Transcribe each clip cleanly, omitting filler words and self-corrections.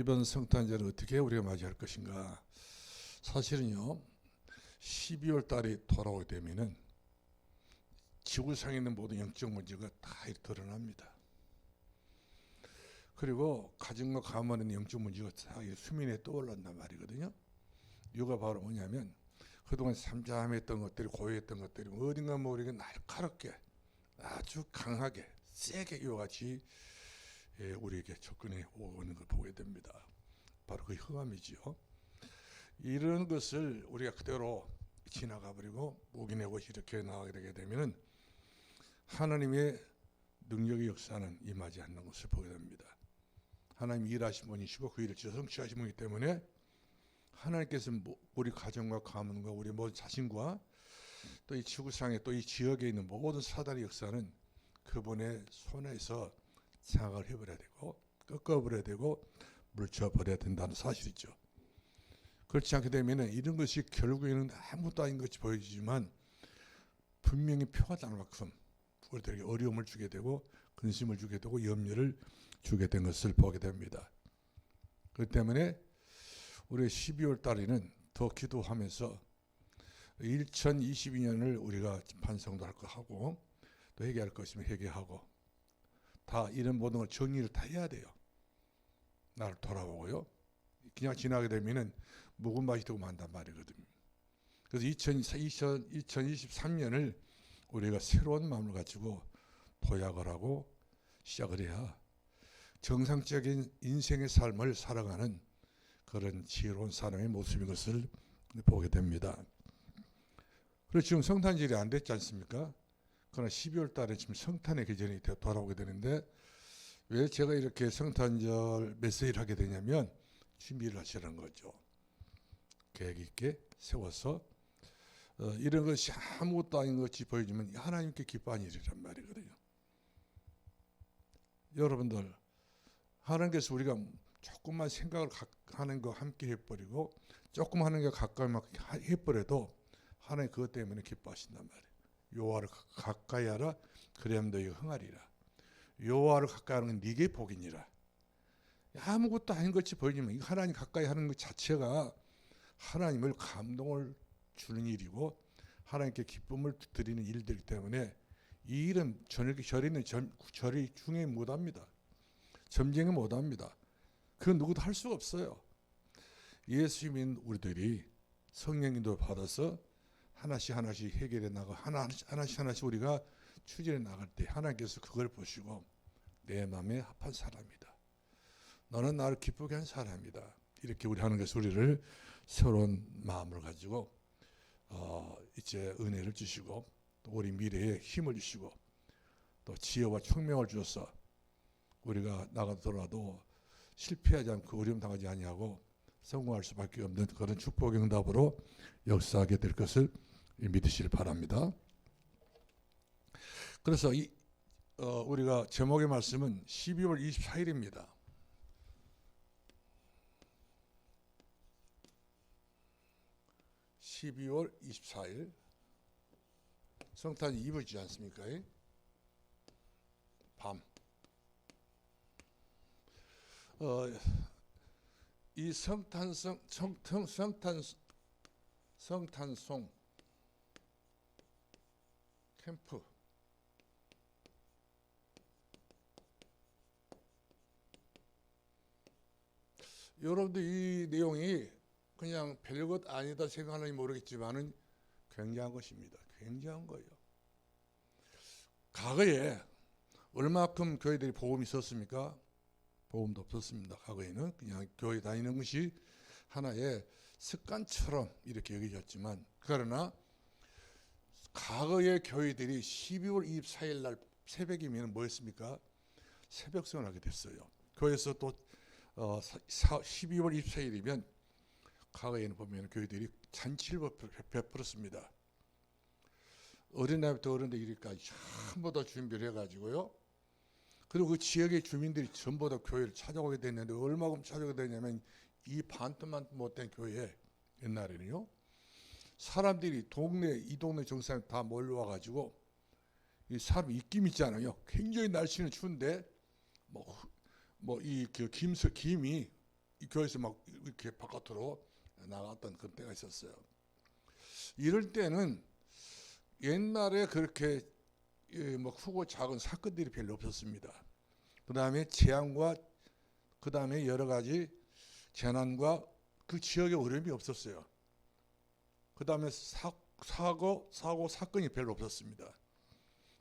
이번 성탄절을 어떻게 우리가 맞이할 것인가? 사실은요, 12월 달이 돌아오게 되면은 지구상에 있는 모든 영적 문제가 다 드러납니다. 그리고 가정과 가문에 있는 영적 문제가 다 수면에 떠올랐단 말이거든요. 이유가 바로 뭐냐면 그동안 잠잠했던 것들이, 고요했던 것들이 어딘가 모르게 날카롭게 아주 강하게 세게 이와 같이 우리에게 접근해 오는 걸 보게 됩니다. 바로 그 흑암이지요. 이런 것을 우리가 그대로 지나가 버리고 묵인하고 이렇게 나가게 되게 되면은 하나님의 능력의 역사는 임하지 않는 것을 보게 됩니다. 하나님 일하신 분이시고 그 일을 성취하신 분이기 때문에 하나님께서 우리 가정과 가문과 우리 모든 자신과 또 이 지구상에 또 이 지역에 있는 모든 사단의 역사는 그분의 손에서 장악을 해버려야 되고 꺾어버려야 되고 물쳐버려야 된다는 사실이죠. 그렇지 않게 되면 이런 것이 결국에는 아무것도 아닌 것이 보여지지만 분명히 표가 날 만큼 우리들에게 어려움을 주게 되고 근심을 주게 되고 염려를 주게 된 것을 보게 됩니다. 그렇기 때문에 우리 12월 달에는 더 기도하면서 2022년을 우리가 반성도 할 거 하고 또 회개할 것이면 회개하고 다 이런 모든 걸 정리를 다 해야 돼요. 나를 돌아보고요. 그냥 지나게 되면은 묵은 맛이 되고 만단 말이거든요. 그래서 2023년을 우리가 새로운 마음을 가지고 도약을 하고 시작을 해야 정상적인 인생의 삶을 살아가는 그런 지혜로운 사람의 모습인 것을 보게 됩니다. 그리고 지금 성탄절이 안 됐지 않습니까? 그러나 12월 달에 지금 성탄의 계절이 돌아오게 되는데 왜 제가 이렇게 성탄절 메시지를 하게 되냐면 준비를 하시라는 거죠. 계획 있게 세워서 이런 것이 아무것도 아닌 것이 보여지면 하나님께 기뻐하는 일이란 말이거든요. 여러분들 하나님께서 우리가 조금만 생각을 하는 거 함께 해버리고 조금 하는 게 가까이 막 해버려도 하나님 그것 때문에 기뻐하신단 말이에요. 여호와를 가까이 하라 그래야 너희가 흥하리라. 여호와를 가까이 하는 건 네게 복이니라. 아무것도 아닌 것이 보이지만 하나님 가까이 하는 것 자체가 하나님을 감동을 주는 일이고 하나님께 기쁨을 드리는 일들이기 때문에 이 일은 절이 중에 못합니다. 점쟁이 못합니다. 그건 누구도 할 수가 없어요. 예수님인 우리들이 성령님도 받아서 하나씩 해결해 나가 하나씩 우리가 추진해 나갈 때 하나님께서 그걸 보시고 내 마음에 합한 사람이다. 너는 나를 기쁘게 한 사람이다. 이렇게 우리 하나님께서 우리를 새로운 마음을 가지고 이제 은혜를 주시고 또 우리 미래에 힘을 주시고 또 지혜와 총명을 주셔서 우리가 나가더라도 실패하지 않고 어려움 당하지 아니하고 성공할 수밖에 없는 그런 축복의 응답으로 역사하게 될 것을 믿으시길 바랍니다. 그래서 우리가 제목의 말씀은 12월 24일입니다. (12월 24일) 성탄 이브지 않습니까? 밤. 이 성탄송 캠프 여러분들 이 내용이 그냥 별것 아니다 생각하는지 모르겠지만은 굉장한 것입니다. 굉장한 거예요. 과거에 얼마큼 교회들이 복음이 있었습니까? 복음도 없었습니다. 과거에는 그냥 교회 다니는 것이 하나의 습관처럼 이렇게 여겨졌지만 그러나 과거의 교회들이 12월 24일 날 새벽이면 뭐였습니까? 새벽성을 하게 됐어요. 교회에서 또 12월 24일이면 과거에는 보면 교회들이 잔치를 베풀었습니다. 어린아이부터 어른들 이르기까지 전부 다 준비를 해가지고요. 그리고 그 지역의 주민들이 전부 다 교회를 찾아오게 됐는데 얼마큼 찾아오게 되냐면 이 반토만 못된 교회에 옛날에는요. 사람들이 이 동네 정상에 다 몰려와가지고 이 사람 입김 있잖아요. 굉장히 날씨는 추운데 김이 교회에서 막 이렇게 바깥으로 나갔던 그런 때가 있었어요. 이럴 때는 옛날에 그렇게 뭐 크고 작은 사건들이 별로 없었습니다. 그 다음에 재앙과 그 다음에 여러 가지 재난과 그 지역에 어려움이 없었어요. 그 다음에 사고 사건이 별로 없었습니다.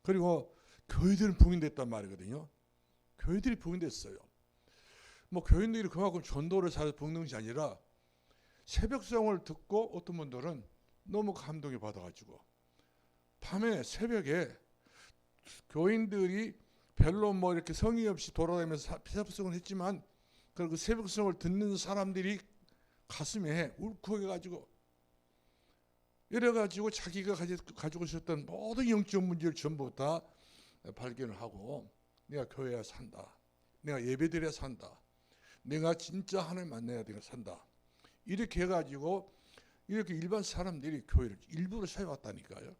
그리고 교회들은 봉인됐단 말이거든요. 교회들이 봉인됐어요. 뭐 교인들이 그만큼 전도를 잘해서 봉인 것이 아니라 새벽성을 듣고 어떤 분들은 너무 감동이 받아가지고 밤에 새벽에 교인들이 별로 뭐 이렇게 성의 없이 돌아다니면서 새벽성을 했지만 그 새벽성을 듣는 사람들이 가슴에 울컥해가지고 이래가지고 자기가 가지고 있었던 모든 영적 문제를 전부 다 발견을 하고 내가 교회에 산다. 내가 예배드려야 산다. 내가 진짜 하나님 만나야 내가 산다. 이렇게 해가지고 이렇게 일반 사람들이 교회를 일부러 찾아왔다니까요.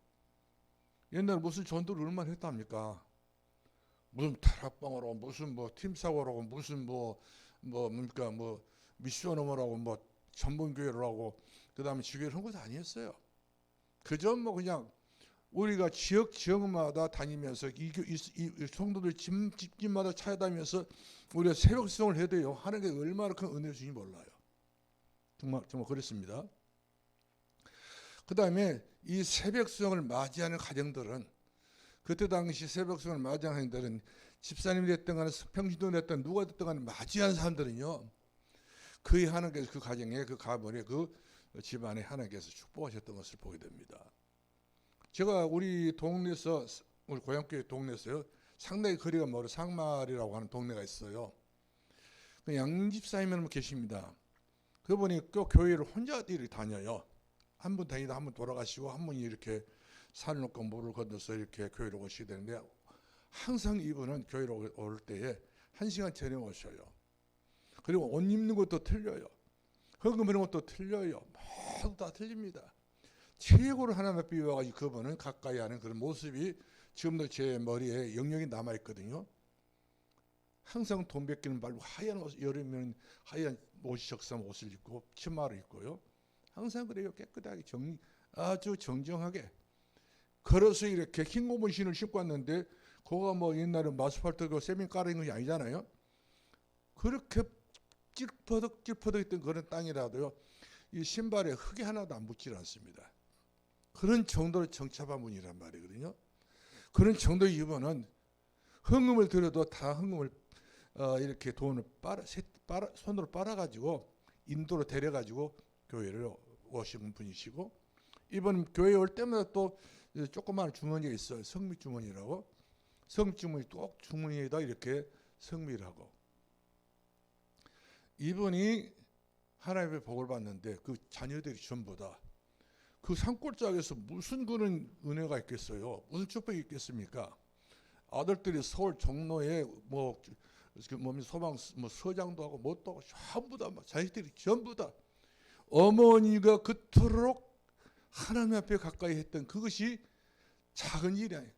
옛날에 무슨 전도를 얼마나 했답니까? 무슨 타락방으로 무슨 뭐 팀사고라고 무슨 뭡니까 뭐 미션홈이라고 뭐 전문교회를 하고 그 다음에 지교회를 한 것도 아니었어요. 그저 뭐 그냥 우리가 지역마다 다니면서 이 성도들 집집마다 찾아다니면서 우리가 새벽성을 해도요 하는 게 얼마나 큰 은혜를 주는지 몰라요. 정말 그렇습니다. 그 다음에 이 새벽성을 맞이하는 가정들은 그때 당시 새벽성을 맞이하는 가정들은 집사님이 됐든 간에 평신도 됐든 누가 됐든 간에 맞이하는 사람들은요 거의 하나님께서 그 가정에 그 가문에 그 집안에 하나님께서 축복하셨던 것을 보게 됩니다. 제가 우리 동네에서 우리 고향교회 동네에서요 상당히 거리가 멀어 상말이라고 하는 동네가 있어요. 그 양집사님은 계십니다. 그분이 또 교회를 혼자 다녀요. 한 분 다니다 한 분 돌아가시고 한 분이 이렇게 산을 넘고 물을 건너서 이렇게 교회로 오시게 되는데 항상 이분은 교회로 올 때에 1시간 전에 오셔요. 그리고 옷 입는 것도 틀려요. 헌금하는 것도 틀려요. 모두 다 틀립니다. 최고로 하나님 앞에 와가지고 그분은 가까이 하는 그런 모습이 지금도 제 머리에 영영이 남아있거든요. 항상 돈 뺏기는 말고 하얀 옷, 여름에는 하얀 적삼 옷을 입고 치마를 입고요. 항상 그래요. 깨끗하게 아주 정정하게 걸어서 이렇게 흰 고무 신을 신고 왔는데 그거 뭐 옛날에 마스팔트고 세면 깔아있는 것이 아니잖아요. 그렇게 찔퍼덕 있던 그런 땅이라도요 이 신발에 흙이 하나도 안 묻질 않습니다. 그런 정도로 정착한 분이란 말이거든요. 그런 정도의 이분은 헌금을 들여도 다 헌금을 이렇게 돈을 손으로 빨아가지고 인도로 데려가지고 교회를 오시는 분이시고 이번 교회에 올 때마다 또 조그마한 주머니가 있어요. 성미 주머니라고. 성미 주머니 꼭 주머니에다 이렇게 성미를 하고 이분이 하나님의 복을 받는데 그 자녀들이 전부 다 그 산골짜기에서 무슨 그런 은혜가 있겠어요? 무슨 축복이 있겠습니까? 아들들이 서울 종로에 소방 서장도 하고 뭣도 하고 전부 다 자식들이 전부 다 어머니가 그토록 하나님 앞에 가까이 했던 그것이 작은 일이 아니에요.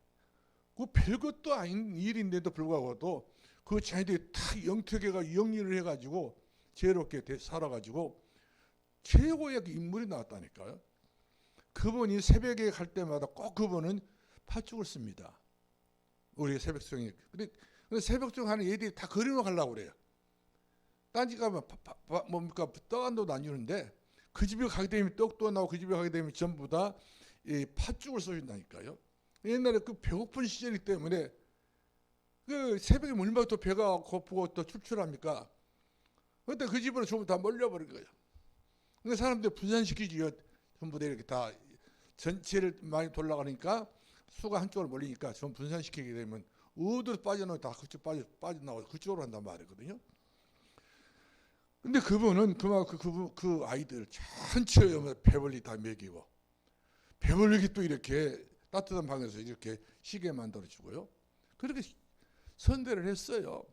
그 별것도 아닌 일인데도 불구하고도 그 자녀들이 다 영특해가 영리를 해가지고 지혜롭게 살아가지고 최고의 인물이 나왔다니까요. 그분이 새벽에 갈 때마다 꼭 그분은 팥죽을 씁니다. 우리 새벽송이. 근데 새벽송 하는 애들이 다 거리로 가려고 그래요. 딴 집 가면 뭡니까 떡 한 도도 안 주는데 그 집에 가게 되면 떡도 나오고 그 집에 가게 되면 전부 다 이 팥죽을 써준다니까요. 옛날에 그 배고픈 시절이기 때문에 그 새벽에 얼마나 또 배가 고프고 또 출출합니까? 그때 그 집으로 전부 다 몰려버린 거예요. 그러니까 사람들 분산시키지요. 전부 다 이렇게 다 전체를 많이 돌아가니까 수가 한쪽으로 몰리니까 전 분산시키게 되면 어디로 빠져나오고 다 그쪽 빠져나오고 그쪽으로 한단 말이거든요. 근데 그분은 그 아이들 전체에 배불리 다 먹이고 배불리기 또 이렇게 따뜻한 방에서 이렇게 쉬게 만들어주고요. 그렇게 선대를 했어요.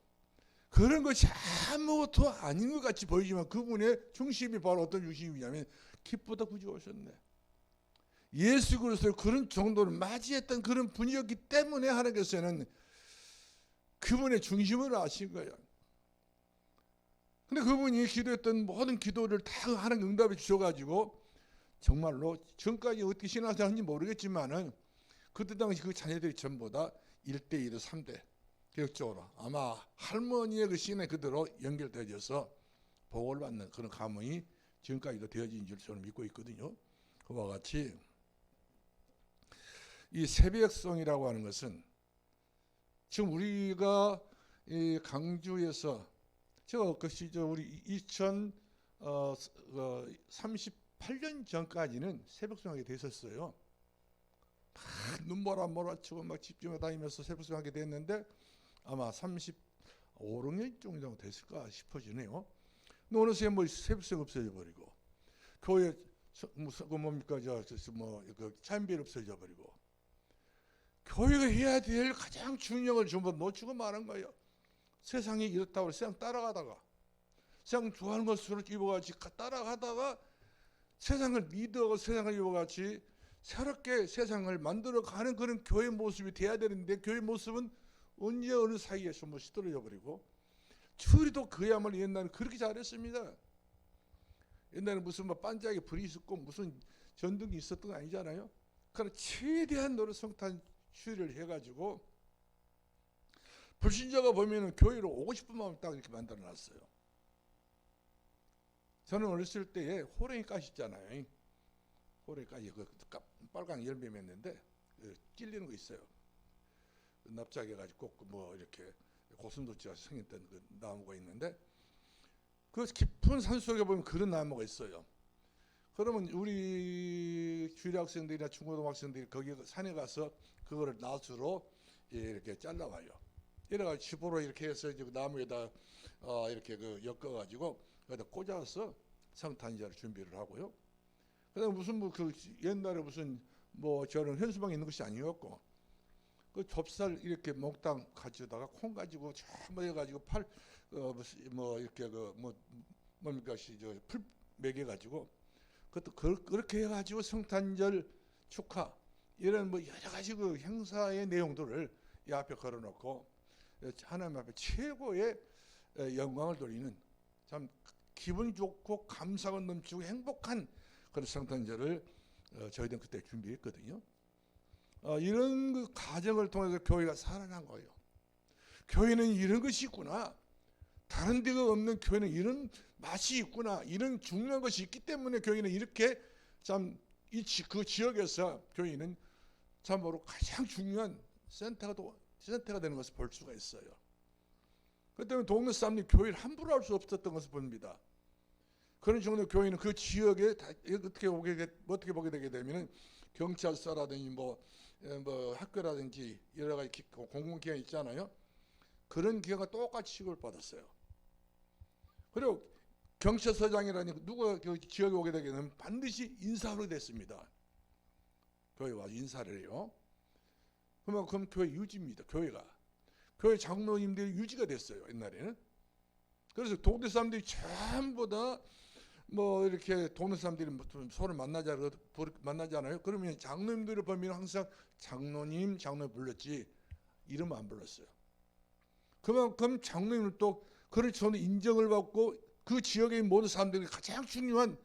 그런 것이 아무것도 아닌 것 같이 보이지만 그분의 중심이 바로 어떤 중심이냐면 기쁘다 구주 오셨네. 예수 그리스도를 그런 정도로 맞이했던 그런 분이었기 때문에 하나님께서는 그분의 중심을 아신 거예요. 근데 그분이 기도했던 모든 기도를 다 하나님 응답해 주셔가지고 정말로 지금까지 어떻게 신앙생활 하는지 모르겠지만은 그때 당시 그 자녀들이 전부 다 1대2로 3대 교육적으로 아마 할머니의 그 신에 그대로 연결되어져서 복을 받는 그런 가문이 지금까지도 되어진 줄 저는 믿고 있거든요. 그와 같이 이 새벽송이라고 하는 것은 지금 우리가 이 강주에서 제가 그 시절 우리 2038년 전까지는 새벽송하게 됐었어요. 막 눈보라 몰아치고 막 집중해 다니면서 새벽송하게 됐는데 아마 35, 6년 정도 됐을까 싶어지네요. 근데 어느새 뭐 새벽송 없어져 버리고 교회 뭡니까 그 찬비를 없어져 버리고 교회가 해야 될 가장 중요한 걸 전부 놓치고 마는 거예요. 세상이 이렇다고 세상 따라가다가 세상 좋아하는 것으로 입어같이 따라가다가 세상을 믿어 세상을 입어같이 새롭게 세상을 만들어가는 그런 교회 모습이 돼야 되는데 교회 모습은 언제 어느 사이에 전부 시들어져 버리고 추리도 그야말로 옛날에 그렇게 잘했습니다. 옛날에 무슨 뭐 반짝이 불이 있었고 무슨 전등이 있었던 거 아니잖아요. 그러나 최대한 노력 성탄 추리를 해가지고 불신자가 보면은 교회로 오고 싶은 마음을 딱 이렇게 만들어 놨어요. 저는 어렸을 때에 호랭이 가시 있잖아요. 호랭이 가시 그 빨간 열매 맺는데 찔리는 거 있어요. 납작해가지고 뭐 이렇게 고슴도치가 생겼던 그 나무가 있는데 그 깊은 산 속에 보면 그런 나무가 있어요. 그러면 우리 주일 학생들이나 중고등학생들이 거기 산에 가서 그거를 낫으로 이렇게 잘라와요. 이래가지고 칩으로 이렇게 해서 나무에다 이렇게 그 엮어가지고 거기다 꽂아서 성탄절 준비를 하고요. 그다음 무슨 뭐 그 옛날에 무슨 뭐 저런 현수막이 있는 것이 아니었고 그 좁쌀 이렇게 몽땅 가져다가 콩 가지고 전부 해가지고 뭐 이렇게 그 뭡니까 저풀 매겨 가지고 그것도 그렇게 해가지고 성탄절 축하 이런 뭐 여러 가지 그 행사의 내용들을 이 앞에 걸어놓고 하나님 앞에 최고의 영광을 돌리는 참 기분 좋고 감사가 넘치고 행복한 그런 성탄절을 저희들은 그때 준비했거든요. 이런 그 과정을 통해서 교회가 살아난 거예요. 교회는 이런 것이 있구나. 다른 데가 없는 교회는 이런 맛이 있구나. 이런 중요한 것이 있기 때문에 교회는 이렇게 참 그 지역에서 교회는 참으로 가장 중요한 센터가 되는 것을 볼 수가 있어요. 그렇기 때문에 동네 사람들이 교회를 함부로 할 수 없었던 것을 봅니다. 그런 정도 교회는 그 지역에 어떻게 보게 되게 되면 경찰서라든지 뭐 학교라든지 여러 가지 공공기관 있잖아요. 그런 기관과 똑같이 취급받았어요. 그리고 경찰서장이라니 누가 그 지역에 오게 되게 되면 반드시 인사하게 됐습니다. 교회 와서 인사를 해요. 그럼 교회 유지입니다. 교회 장로님들이 유지가 됐어요. 옛날에는. 그래서 동네 사람들이 전부 다 뭐 이렇게 동네 사람들이 서로 만나잖아요. 그러면 장로님들을 보면 항상 장로님 불렀지 이름 안 불렀어요. 그만큼 장로님을 또 그런 저는 인정을 받고 그 지역의 모든 사람들이 가장 중요한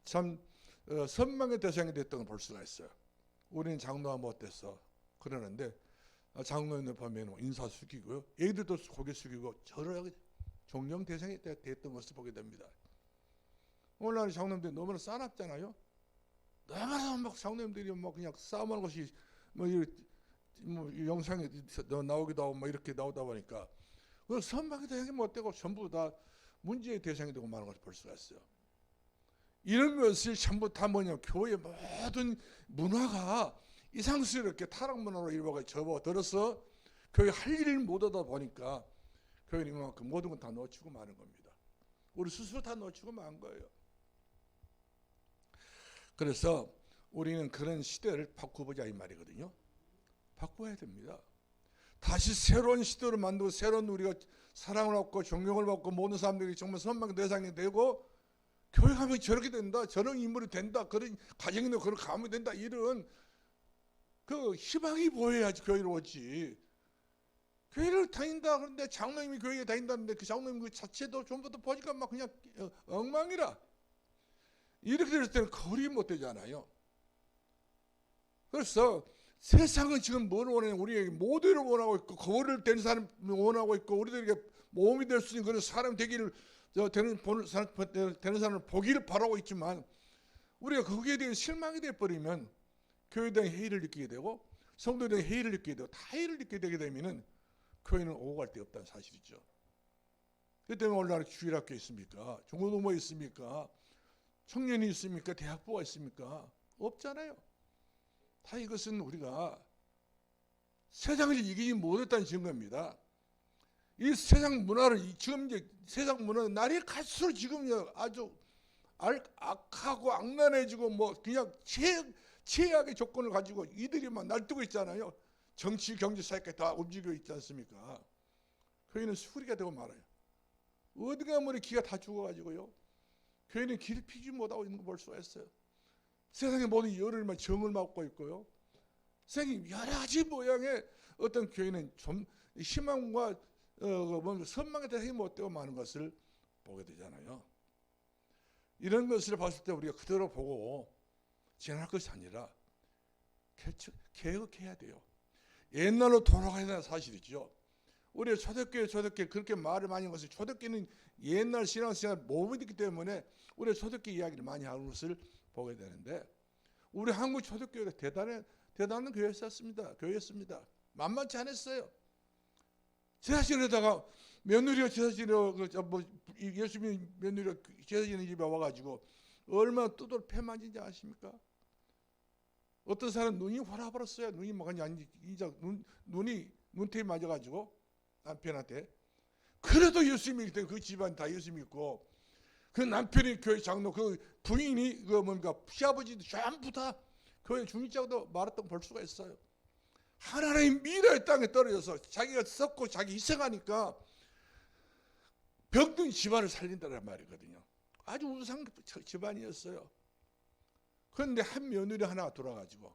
참 선망의 대상이 됐던 걸 볼 수가 있어요. 우리는 장로가 뭐 어땠어? 그러는데 장로님들 보면 인사 숙이고요. 애들도 고개 숙이고 저런 존경 대상이 됐던 것을 보게 됩니다. 오늘날 장로님들이 너무나 싸납잖아요. 너무나 막 장로님들이 뭐 그냥 싸움하는 것이 뭐 영상에 나오기도 하고 뭐 이렇게 나오다 보니까 그 선망의 대상이 못 되고 전부 다 문제의 대상이 되고 마는 것을 볼 수가 있어요. 이런 것이 전부 다 뭐냐 교회의 모든 문화가 이상스럽게 타락 문화로 일부가 접어들어서 교회 할 일을 못하다 보니까 교회는 이만큼 모든 건 다 놓치고 마는 겁니다. 우리 스스로 다 놓치고 만 거예요. 그래서 우리는 그런 시대를 바꿔보자 이 말이거든요. 바꿔야 됩니다. 다시 새로운 시대를 만들고 새로운 우리가 사랑을 받고 존경을 받고 모든 사람들이 정말 선망의 대상이 되고 교회 가면 저렇게 된다. 저런 인물이 된다. 그런 가정이 되고 그런 가문이 된다. 이런 그 희망이 보여야지 교회로 오지. 교회를 다닌다 그런데 장로님이 교회에 다닌다는데 그 장로님 그 자체도 전부 다 보니까 막 그냥 엉망이라. 이렇게 됐을 때는 거리 못 되잖아요. 그래서 세상은 지금 뭘 원하냐, 우리에게 모두를 원하고 있고 거울을 된 사람 원하고 있고 우리들에게 모험이 될 수 있는 그런 사람 되기를 되는 사람을 보기를 바라고 있지만 우리가 거기에 대해 실망이 되어버리면 교회에 대한 회의를 느끼게 되고 성도에 대한 회의를 느끼게 되고 다 회의를 느끼게 되게 되면은 교회는 오고 갈 데 없다는 사실이죠. 그 때문에 오늘날 주일학교 있습니까? 중고등부 있습니까? 청년이 있습니까? 대학부가 있습니까? 없잖아요. 다 이것은 우리가 세상을 이기지 못했다는 증거입니다. 이 세상 문화를 지금 이제 세상 문화는 날이 갈수록 지금 아주 악하고 악랄해지고 뭐 그냥 최악의 조건을 가지고 이들이 막 날뛰고 있잖아요. 정치, 경제, 사회까지 다 움직이고 있지 않습니까? 교회는 수리가 되고 말아요. 어디 가면 기가 다 죽어가지고요. 교회는 길 피지 못하고 있는 거 볼 수가 있어요. 세상의 모든 열을 정을 맡고 있고요. 세상에 여러 가지 모양의 어떤 교회는 좀 희망과 선망에 대해서 못 되고 많은 것을 보게 되잖아요. 이런 것을 봤을 때 우리가 그대로 보고 지나갈 것이 아니라 개혁해야 돼요. 옛날로 돌아가야 되는 사실이죠. 우리 초대교회 그렇게 말을 많이 한 것은 초대교회는 옛날 신앙생활 모범이기 때문에 우리 초대교회 이야기를 많이 하는 것을 보게 되는데 우리 한국 초대교회가 대단한 교회였습니다. 만만치 않았어요. 제사지내다가 며느리가 예수님 며느리가 제사지내 집에 와가지고 얼마나 두들 패 맞은지 아십니까? 어떤 사람은 눈이 화나버렸어요. 눈이 막 눈이 눈태에 맞아가지고 남편한테. 그래도 예수 믿기 때문에 그 집안 다 예수 믿고 그 남편이 교회 장로 그 부인이 시아버지도 전부 다 교회 중직자도 말했던 볼 수가 있어요. 하나님 미래의 땅에 떨어져서 자기가 썩고 자기 희생하니까 병든 집안을 살린다는 말이거든요. 아주 우상 집안이었어요. 그런데 한 며느리 하나가 돌아가지고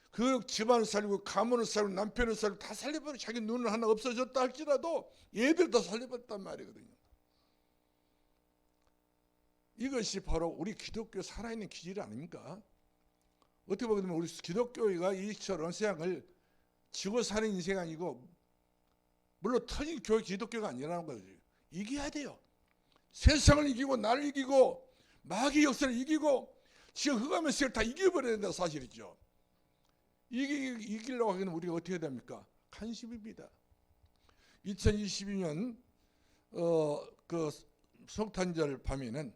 그 집안을 살리고 가문을 살리고 남편을 살리고 다 살려버리고 자기 눈은 하나 없어졌다 할지라도 얘들 다 살려버렸단 말이거든요. 이것이 바로 우리 기독교 살아있는 기질 아닙니까? 어떻게 보면 우리 기독교가 이처럼 세상을 지고 사는 인생이 아니고 물론 터진 교회 기독교가 아니라는 거죠. 이겨야 돼요. 세상을 이기고 나를 이기고 마귀의 역사를 이기고 지금 흑암의 세계를 다 이겨버려야 된다는 사실이죠. 이기려고 하기는 우리가 어떻게 해야 됩니까? 간심입니다. 2022년 그 성탄절 밤에는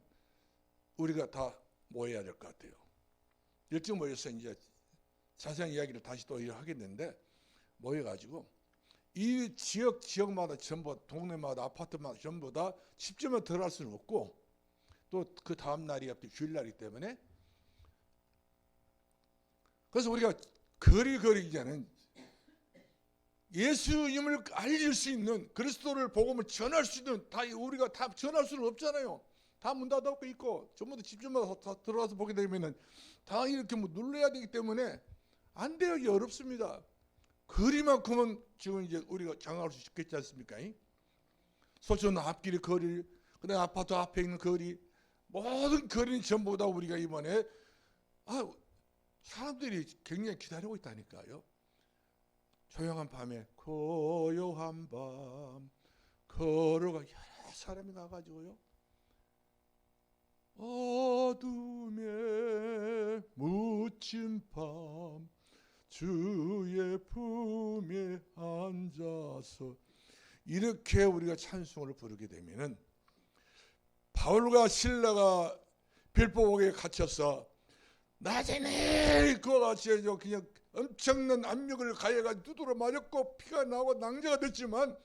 우리가 다 모여야 될 것 같아요. 일찍 모여서 이제 자세한 이야기를 다시 또 하겠는데 모여가지고 이 지역마다 전부 동네마다 아파트마다 전부 다 10주만 들어갈 수는 없고 또 그 다음 날이 주일날이기 때문에 그래서 우리가 거리 이제는 예수님을 알릴 수 있는 그리스도를 복음을 전할 수 있는 우리가 다 전할 수는 없잖아요. 다 문 닫아놓고 있고 전부 다 집주마다 다 들어가서 보게 되면은 다 이렇게 눌러야 되기 때문에 안 되기 어렵습니다. 거리만큼은 지금 이제 우리가 장악할 수 있겠지 않습니까? 소촌 앞길의 거리, 그다음 아파트 앞에 있는 거리, 모든 거리는 전부 다 우리가 이번에 사람들이 굉장히 기다리고 있다니까요. 조용한 밤에 고요한 밤 걸어가 여러 사람이 가가지고요. 어둠에 묻힌 밤 주의 품에 앉아서 이렇게 우리가 찬송을 부르게 되면은 바울과 실라가 빌보옥에 갇혀서 낮에 매일 그와 같이 그냥 엄청난 압력을 가해가 두드러 맞았고 피가 나고 낭자가 됐지만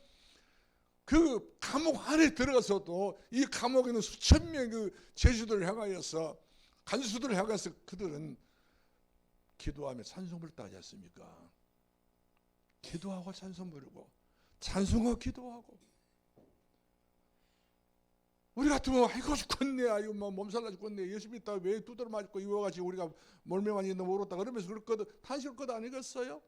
그 감옥 안에 들어가서도 이 감옥에 있는 수천 명의 그 죄수들을 향하여서 간수들을 향해서 그들은 기도하며 찬송 부르다 하지 않습니까? 기도하고 찬송 부르고 찬송하고 기도하고 우리 같으면 아이고 죽겠네, 아이고 몸살나 죽겠네, 예수 믿다 왜 두드러 맞고 이와같이 우리가 멀매만 있는 모르겠다 그러면서 그럴 것 탄식할 것 아니겠어요?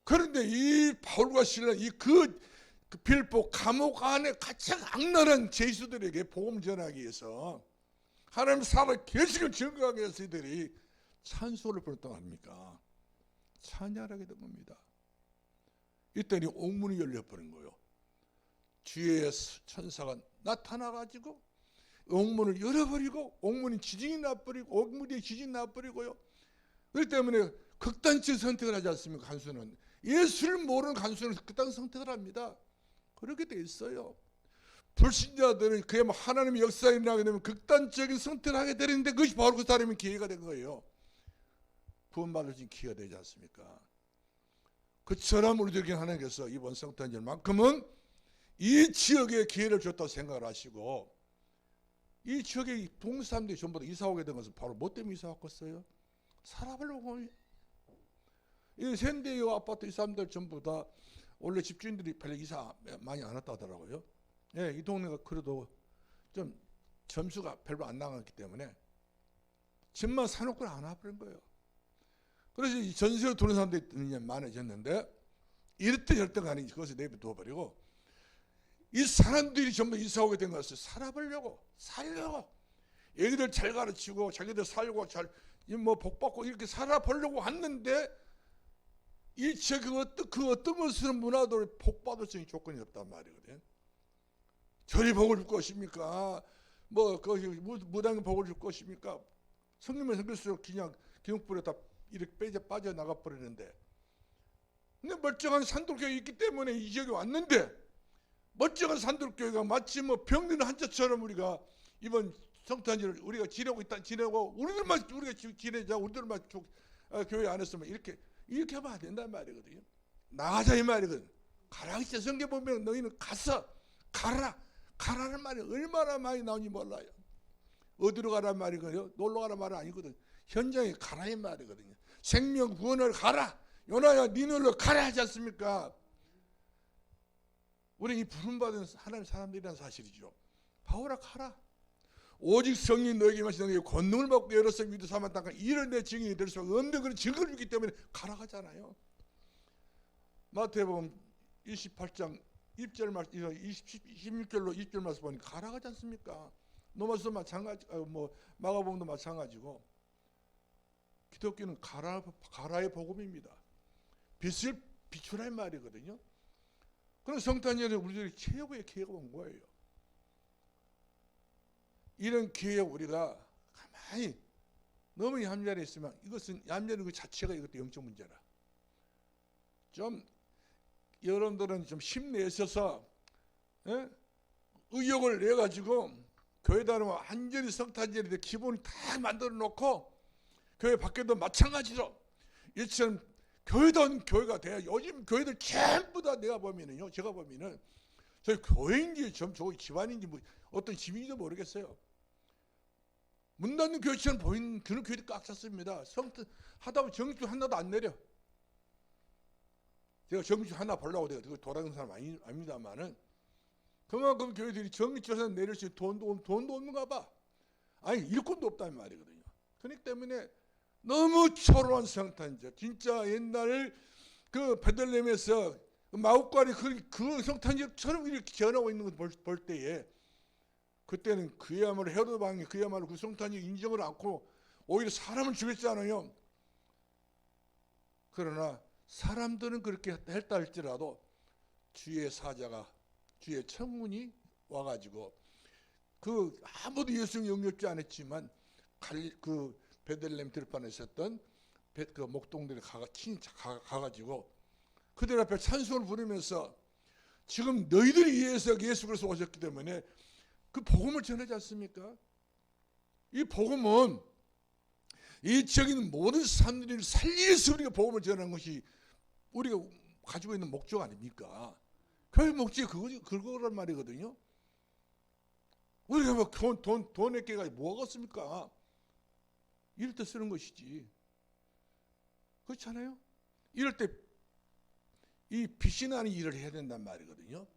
그런데 이 바울과 실라 그 빌보 감옥 안에 가장 악랄한 죄수들에게 복음 전하기 위해서 하나님 살아 계시를 증거하기 위해서 이들이 찬송을 부르던 아닙니까? 찬양하게 된 겁니다. 이때니 옥문이 열려버린 거예요. 주의 천사가 나타나가지고 옥문을 열어버리고 옥문이 지진이 나버리고 옥문이 지진이 나버리고요. 그렇기 때문에 극단적 선택을 하지 않습니까? 간수는 예수를 모르는 간수는 극단 선택을 합니다. 그렇게 돼 있어요. 불신자들은 그야말로 하나님의 역사에 일어나게 되면 극단적인 선택을 하게 되는데 그것이 바로 그 사람의 기회가 된 거예요. 구원받을 수 있는 기회가 되지 않습니까? 그처럼 우리들에게 하나님께서 이번 성탄절만큼은 이 지역에 기회를 줬다고 생각을 하시고, 이 지역에 동네 사람들이 전부 다 이사 오게 된 것은 바로 뭐 때문에 이사 왔겠어요? 살아보려고. 이 샌디에이고 아파트 이 사람들 전부 다 원래 집주인들이 별로 이사 많이 안 왔다 하더라고요. 예, 이 동네가 그래도 좀 점수가 별로 안 나갔기 때문에 집만 사놓고 안 와버린 거예요. 그래서 이 전세로 도는 사람들이 많아졌는데, 이럴 때 저럴 때가 아니지. 그것을 내버려둬버리고 이 사람들이 전부 이사 오게 된 것을 살아보려고, 살려고, 애기들 잘 가르치고 자기들 살고 잘 뭐 복받고 이렇게 살아보려고 왔는데, 이 지역에 그 어떤 것은 문화도 복받을 수 있는 조건이 없단 말이거든. 저리 복을 줄 것입니까? 뭐 거기 무당이 복을 줄 것입니까? 성령의 성길수록 그냥 기둥불에 다 이렇게 빠져 나가 버리는데, 근데 멀쩡한 산돌교회 있기 때문에 이 지역에 왔는데, 멀쩡한 산돌교회가 마치 뭐 병든 환자처럼 우리가 이번 성탄절을 우리가 지내고 우리들만 우리가 지내자, 우리들만 교회 안에서만 이렇게 하면 안 된단 말이거든요. 나가자 이 말이거든. 가라. 진짜 성경 보면 너희는 가서 가라는 말이 얼마나 많이 나오는지 몰라요. 어디로 가란 말이거든요. 놀러 가란 말은 아니거든. 현장에 가라 이 말이거든요. 생명 구원을 가라. 요나야 니늘로 가라 하지 않습니까? 우리 이 부름받은 하나님 사람들이라는 사실이죠. 바울아 가라. 오직 성령 너에게 마신 너에게 권능을 받고 여러 성 믿어 삼았다가 이런 내 증인이 될 수 없는 그런 증거를 주기 때문에 가라 하잖아요. 마태복음 28장 1절 말씀 26절로 20절 말씀 보니까 가라 하지 않습니까? 로마서도 마찬가지, 마가복음도 마찬가지고, 기독교는 가라의 복음입니다. 빛을 비추라는 말이거든요. 그런 성탄절에 우리들이 최고의 기회가 온 거예요. 이런 기회에 우리가 가만히 너무 얌전히 있으면 이것은 얌전히 그 자체가 이것도 영적 문제라. 좀 여러분들은 좀 힘내셔서 의욕을 내가지고 교회 다니면 완전히 성탄절에 기본을 다 만들어 놓고 교회 밖에도 마찬가지로 이처럼 교회다운 교회가 돼야. 요즘 교회들 전부 다 내가 보면은요, 제가 보면은 저희 교회인지 저희 집안인지 뭐 어떤 집인지도 모르겠어요. 문 닫는 교회처럼 보이는 그런 교회들 꽉 찼습니다. 성탄 하다 보면 정주 하나도 안 내려. 제가 정주 하나 보려고 내가 그거 돌아가는 사람 아닙니다만은, 그만큼 교회들이 정주에서 내릴 수 있는 돈도 없는가 봐. 아니 일꾼도 없다는 말이거든요. 그렇기 때문에 너무 초라한 성탄절, 진짜 옛날 그 베들레헴에서 마옥관이 그 성탄절처럼 이렇게 전하고 있는 걸 볼 때에, 그때는 그야말로 헤로드 왕이 그야말로 그 성탄절 인정을 않고 오히려 사람을 죽였잖아요. 그러나 사람들은 그렇게 했다 할지라도 주의 사자가, 주의 청문이 와가지고 그 아무도 예수님 영접지 않았지만 그 베들레헴 들판에 있었던 그 목동들이 가가지고 그들 앞에 찬송을 부르면서, 지금 너희들이 위해서 예수 그리스도 오셨기 때문에 그 복음을 전하지 않습니까? 이 복음은 이 지역에 있는 모든 사람들을 살리면서 우리가 복음을 전하는 것이 우리가 가지고 있는 목적 아닙니까? 교회 목적이 그거란 말이거든요. 우리가 뭐 돈의 깨가 뭐겠습니까? 이럴 때 쓰는 것이지. 그렇잖아요? 이럴 때 이 빛이 나는 일을 해야 된단 말이거든요.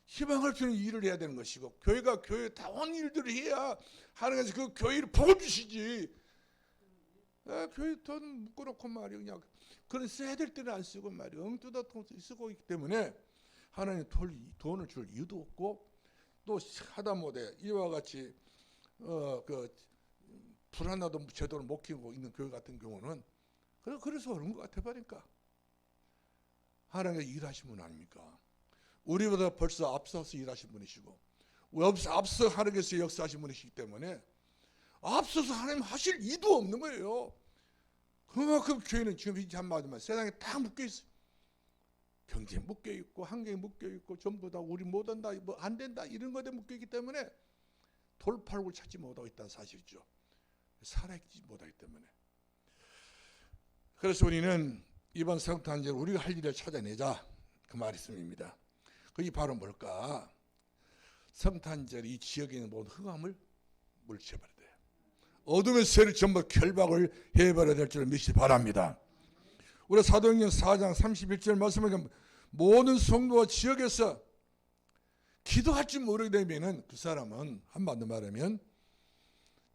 희망을 주는 일을 해야 되는 것이고, 교회가 교회다운 일들을 해야 하나님께서 그 교회를 복을 주시지. 교회 돈 묶어놓고 말이야 그냥 그런 써야 될 때는 안 쓰고 말이야. 엉뚱하다 쓰고 있기 때문에 하나님 돈을 줄 이유도 없고 또 하다못해 이와 같이 불하나도 제대로 못 키우고 있는 교회 같은 경우는 그래서 그런 것 같아 버리니까 하나님께서 일하신 분 아닙니까? 우리보다 벌써 앞서서 일하신 분이시고 앞서 하나님께서 역사하신 분이시기 때문에 앞서서 하나님 하실 이도 없는 거예요. 그만큼 교회는 지금 이 한마디만 세상에 딱 묶여있어요. 경제에 묶여있고 환경에 묶여있고 전부 다 우리 못한다 뭐 안 된다 이런 것에 묶여있기 때문에 돌파구를 찾지 못하고 있다는 사실이죠. 살아있지 못하기 때문에. 그래서 우리는 이번 성탄절 우리가 할 일을 찾아내자 그 말씀입니다. 그게 바로 뭘까? 성탄절 이 지역에 있는 모든 흑암을 물리쳐버려야 돼요. 어둠의 세를 전부 결박을 해버려야 될 줄 믿으시 바랍니다. 우리 사도행전 4장 31절 말씀에 모든 성도와 지역에서 기도할 줄 모르게 되면 그 사람은 한마디로 말하면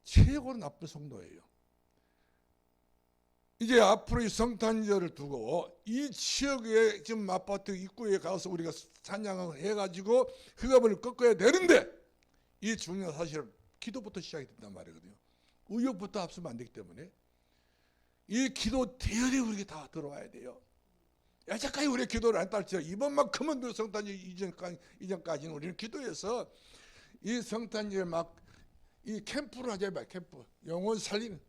최고로 나쁜 성도예요. 이제 앞으로 이 성탄절을 두고 이 지역에 지금 아파트 입구에 가서 우리가 찬양을 해가지고 흑암을 꺾어야 되는데 이 중요한 사실은 기도부터 시작이 된단 말이거든요. 의욕부터 앞서면 안 되기 때문에 이 기도 대열에 우리가 다 들어와야 돼요. 여태까지 우리 기도를 안 따르죠. 이번만큼은 성탄절 이전까지는 우리는 기도해서 이 성탄절 막 이 캠프를 하자 말 캠프 영혼 살리는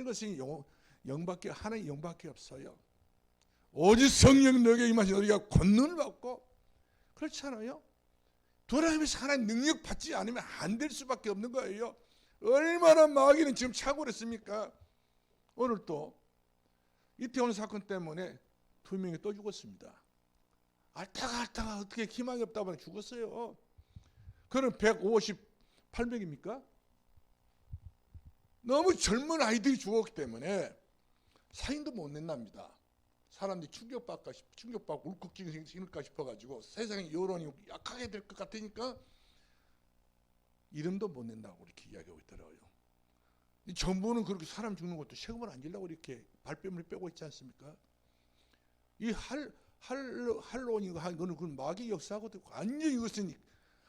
것은 영밖에 하나의 영밖에 없어요. 오직 성령 너에게 임하신 우리가 권능을 받고 그렇잖아요. 돌아가면서 하나님 능력 받지 않으면 안 될 수밖에 없는 거예요. 얼마나 마귀는 지금 착오를 했습니까? 오늘 또 이태원 사건 때문에 2명이 또 죽었습니다. 알다가 어떻게 희망이 없다고 하면 죽었어요. 그는 158명입니까? 너무 젊은 아이들이 죽었기 때문에 사인도 못 낸답니다. 사람들이 충격받고 울컥증이 생길까 싶어가지고 세상의 여론이 약하게 될 것 같으니까 이름도 못 낸다고 이렇게 이야기하고 있더라고요. 이 정부는 그렇게 사람 죽는 것도 세금을 안 주려고 이렇게 발뺌을 빼고 있지 않습니까? 이 할로윈이고 이거는 그 마귀 역사하고도 완전히 이것은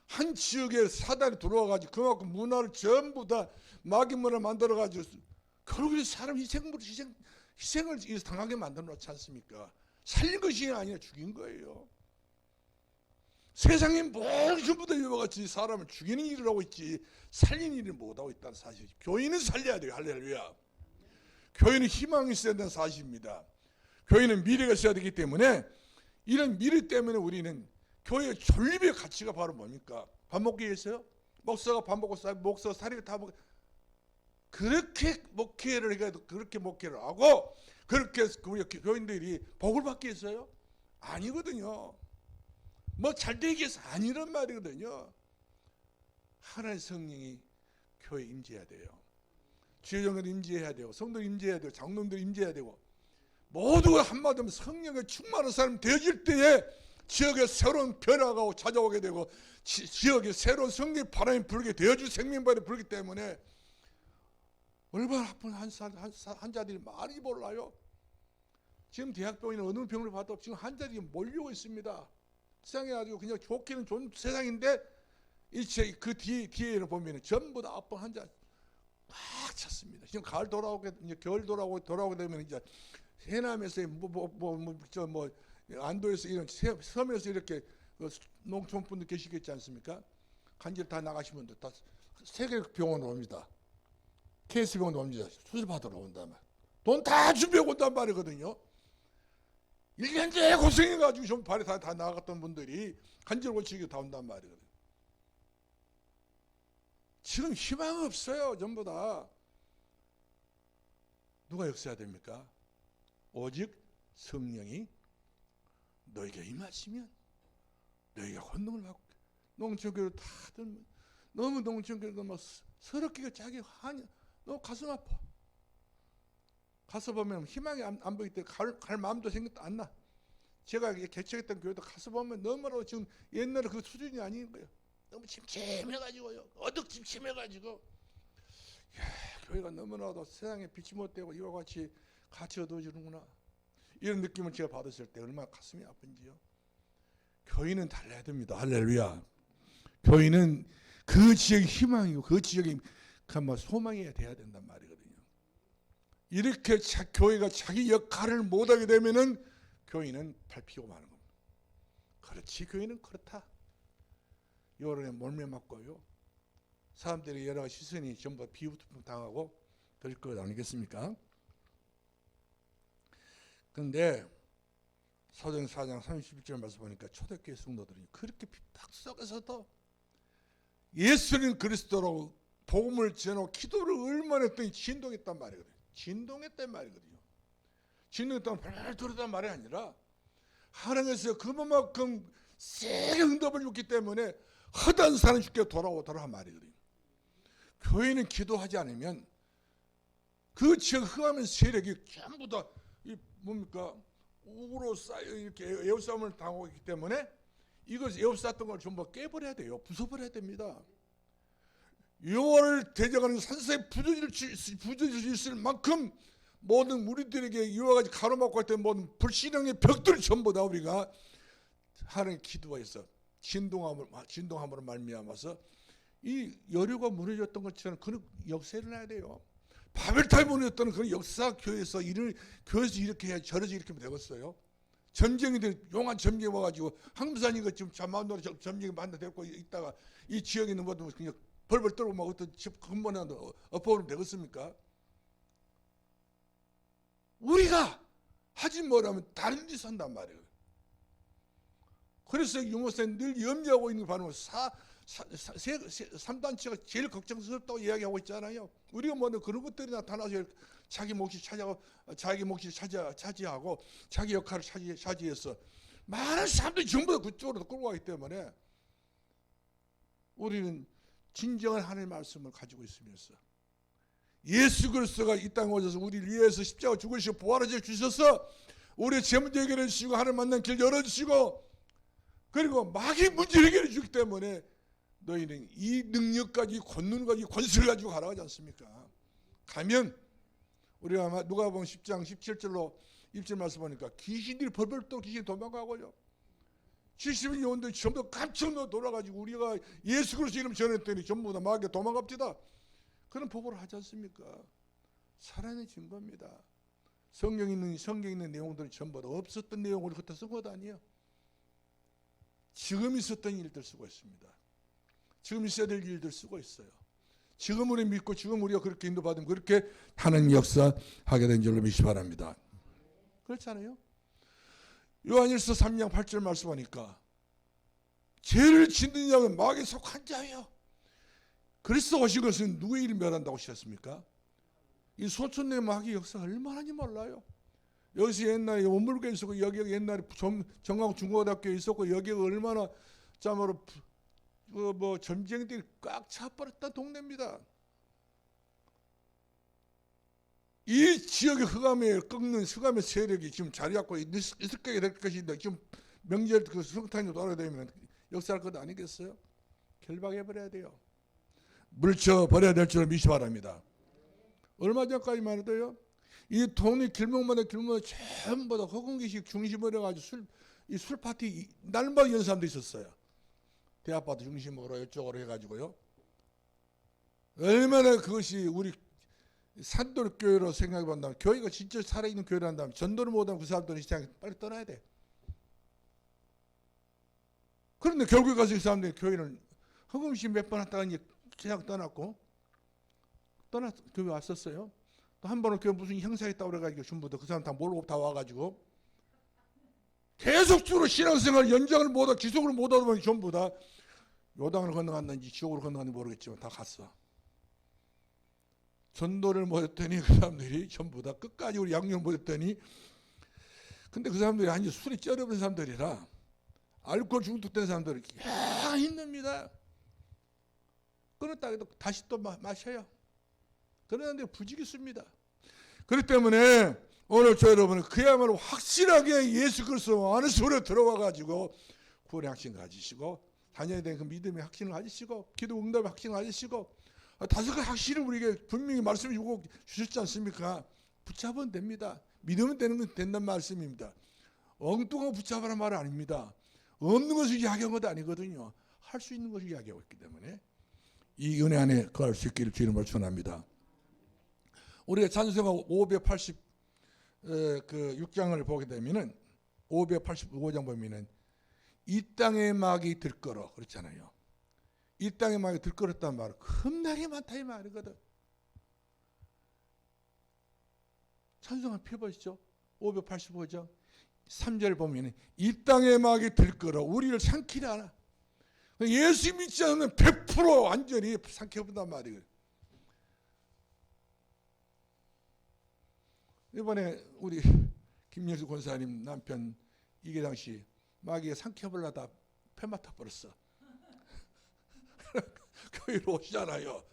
한 지역에 사단이 들어와가지고 그만큼 문화를 전부 다 마귀 문화를 만들어가지고 결국에 사람 희생을 당하게 만들어 놓지 않습니까? 살린 것이 아니라 죽인 거예요. 세상에 모든 전부 다 이와 같이 사람을 죽이는 일을 하고 있지 살리는 일을 못하고 있다는 사실이죠. 교인은 살려야 돼요. 할렐루야. 교인은 희망이 있어야 되는 사실입니다. 교인은 미래가 있어야 되기 때문에 이런 미래 때문에 우리는 교회의 존립의 가치가 바로 뭡니까? 밥 먹기 위해서요? 목사가 밥 먹고 목사가 사리를 다 먹고 그렇게 목회를 해도 그렇게 목회를 하고 그렇게 우리 교인들이 복을 받기 위해서요? 아니거든요. 뭐 잘되기 위해서 아니란 말이거든요. 하나님의 성령이 교회에 임재해야 돼요. 주의종들 임재해야 되고 성도 임재해야 되고 장로님들 임재해야 되고 모두가 한마디로 성령에 충만한 사람 되어질 때에 지역에 새로운 변화가 찾아오게 되고 지역에 새로운 성령의 바람이 불게 되어줄 생명바람이 불기 때문에 얼마나 아픈 환자들이 많이 몰라요. 지금 대학병원이나 어느 병을 봐도 지금 환자들이 몰려고 있습니다. 세상에 가지고 그냥 좋기는 좋은 세상인데 그 뒤에를 보면 전부 다 아픈 환자 꽉 찼습니다. 지금 가을 이제 겨울 돌아오게 되면 이제 해남에서 안도에서 이런 섬에서 이렇게 농촌분들 계시겠지 않습니까? 간질 다 나가신 분들 다 세계 병원으로 옵니다. KS 병원으로 옵니다. 수술 받으러 온단 말이에요. 돈 다 준비하고 온단 말이거든요. 1년째 고생해가지고 좀 발에 다 나갔던 분들이 간질 고치기 다 온단 말이거든요. 지금 희망 없어요. 전부 다. 누가 역사해야 됩니까? 오직 성령이 너에게 임하시면 너희가 권능을 받고 농촌교회로 다들 너무 농촌교회가 막 서럽게 자기 너무 가슴 아파. 가서 보면 희망이 안 보이기 때문에 갈 마음도 생각도 안 나. 제가 개척했던 교회도 가서 보면 너무나도 지금 옛날에 그 수준이 아닌 거예요. 너무 침침해가지고요. 어둑침침해가지고 교회가 너무나도 세상에 빛이 못 되고 이와 같이 어두워지는구나. 이런 느낌을 제가 받았을 때 얼마나 가슴이 아픈지요. 교인은 달라야 됩니다. 할렐루야. 교인은 그 지역의 희망이고 그 지역의 소망이 돼야 된단 말이거든요. 이렇게 교회가 자기 역할을 못하게 되면은 교인은 밟히고 마는 겁니다. 그렇지, 교인은 그렇다. 여론에 몰매 맞고요. 사람들의 여러 시선이 전부 비웃음 당하고 그럴 것 아니겠습니까? 그런데 사도행 4장 31절 말씀 보니까 초대교회 성도들이 그렇게 핍박 속에서도 예수님 그리스도로 복음을 전하고 기도를 얼마나 했더니 진동했단 말이거든요. 진동했단 말이거든요. 진동했다면 벌벌 떨었단 말이 아니라 하나님께서 그만큼 세게 응답을 줬기 때문에 허다한 사람 쉽게 돌아오더라 한 말이거든요. 교회는 기도하지 않으면 그 지역 흥하면 세력이 전부 다 뭡니까? 우로 쌓여 이렇게 에워싸움을 당하고 있기 때문에 이걸 에워쌌던 걸 전부 깨버려야 돼요. 부숴버려야 됩니다. 여호와를 대적하는 산사에 부서질 만큼 모든 우리들에게 여러 가지 가로막고 했던 모든 불신앙의 벽들을 전부 다 우리가 하나님 기도해서 진동함으로 말미암아서 이 여류가 무너졌던 것처럼 그런 역사가 일어나야 돼요. 바벨탑이 무너졌던 그런 역사 교회에서 교회에서 이렇게 해야 저러지 이렇게 되겠어요. 점쟁이들 용한 점쟁이 와가지고 항무사님 그 지금 잠만으로 점쟁이 만나 데리고 있다가 이 지역에 있는 모든 그냥 벌벌 떨고 막 어떤 집 근본에 엎어버리면 되겠습니까? 우리가 하지 뭐라면 다른 짓 한단 말이에요. 그래서 유모사님 늘 염려하고 있는 바로 3단체가 제일 걱정스럽다고 이야기하고 있잖아요. 우리가 뭐 그런 것들이 나타나서 자기 몫이 차지하고 자기 역할을 차지해서 많은 사람들이 전부 다 그쪽으로 끌고 가기 때문에 우리는 진정한 하나님의 말씀을 가지고 있으면서 예수 그리스도가 이 땅에 오셔서 우리를 위해서 십자가 죽으시고 부활하셔 주셔서 우리의 죄 문제 해결해 주시고 하나님 만난 길 열어주시고 그리고 마귀 문제를 해결해 주기 때문에 너희는 이 능력까지 권수를 가지고 가라 하지 않습니까? 가면 우리가 누가복음 10장 17절로 1절 말씀 보니까 귀신들이 벌벌 떠 귀신이 도망가고요. 70인 요원들이 전부 깜짝 놀라 돌아가지고 우리가 예수 그리스도 이름 전했더니 전부 다 마귀가 도망갑시다. 그런 보고를 하지 않습니까? 살아내신 겁니다. 성경에 있는 내용들은 전부 다 없었던 내용을 그때 쓴 것도 아니에요. 지금 있었던 일들 쓰고 있습니다. 지금 있어야 될 일들 쓰고 있어요. 지금 우리 믿고 지금 우리가 그렇게 인도받으면 그렇게 하는 역사하게 된 줄로 믿기 바랍니다. 그렇잖아요. 요한일서 3장 8절 말씀하니까 죄를 짓는 자는 마귀에 속한 자예요. 그리스도 오신 것은 누구의 일을 멸한다고 하셨습니까? 이 소천내 마귀 역사가 얼마나인지 몰라요. 여기서 옛날에 원물교에 있었고 여기가 옛날에 정강 중고등학교에 있었고 여기가 얼마나 참으로 점쟁이들이 꽉 차버렸던 동네입니다. 이 지역의 흑암에 꺾는 흑암의 세력이 지금 자리 잡고 있을 거게 될 것인데 지금 명절 그 성탄이 돌아다니면 역사할 것 아니겠어요? 결박해버려야 돼요. 물쳐버려야 될 줄 믿시 바랍니다. 얼마 전까지만 해도요. 이 동네 길목마다 전부 다 허공기식 중심으로 해가지고 술 파티 날마다 여는 사람도 있었어요. 대아파트 중심으로 이쪽으로 해가지고요. 얼마나 그것이 우리 산돌교회로 생각해 본다면 교회가 진짜 살아있는 교회를 한다면 전도를 못하면 그 사람들은 시장에 빨리 떠나야 돼. 그런데 결국에 가서 이 사람들이 교회를 허금씩 몇 번 했다가 이제 그냥 떠났고 교회 왔었어요. 또 한 번은 교회 무슨 형사 있다고 그래가지고 전부 다 그 사람 다 모르고 다 와가지고 계속적으로 신앙생활 연장을 못하고 지속을 못하다 보니 전부 다 요당을 건너갔는지 지옥으로 건너갔는지 모르겠지만 다 갔어. 전도를 못했더니 그 사람들이 전부 다 끝까지 우리 양념 못했더니 근데 그 사람들이 완전 술이 쩔어버린 사람들이라 알코올 중독된 사람들이 야 힘듭니다. 끊었다가 다시 또 마셔요. 그러는데 부지기수입니다. 그렇기 때문에 오늘 저 여러분은 그야말로 확실하게 예수 그리스도 안에 소리에 들어와가지고 구원의 확신 가지시고 자녀에 대한 그 믿음의 확신을 가지시고 기도 응답의 확신을 가지시고 다섯 가지 확신을 우리에게 분명히 말씀해 주고 주셨지 않습니까? 붙잡으면 됩니다. 믿으면 된다는 말씀입니다. 엉뚱한 거 붙잡으라는 말은 아닙니다. 없는 것을 이야기한 것도 아니거든요. 할 수 있는 것을 이야기하고 있기 때문에 이 은혜 안에 거할 수 있기를 주님을 축원합니다. 우리가 찬송가 586장을 보게 되면은 585장 보면은 이 땅의 막이 들끓어 그렇잖아요. 이 땅의 막이 들끓었단 말은 겁나게 많다 이 말이거든. 찬송가 펴보시죠. 585장 3절 보면 이 땅의 막이 들끓어 우리를 삼키려 하나. 예수 믿지 않으면 100% 완전히 삼켜본단 말이에요. 이번에 우리 김영수 권사님 남편 이계당 씨 마귀에 삼켜보려다 폐 맡아버렸어. 교회로 오시잖아요.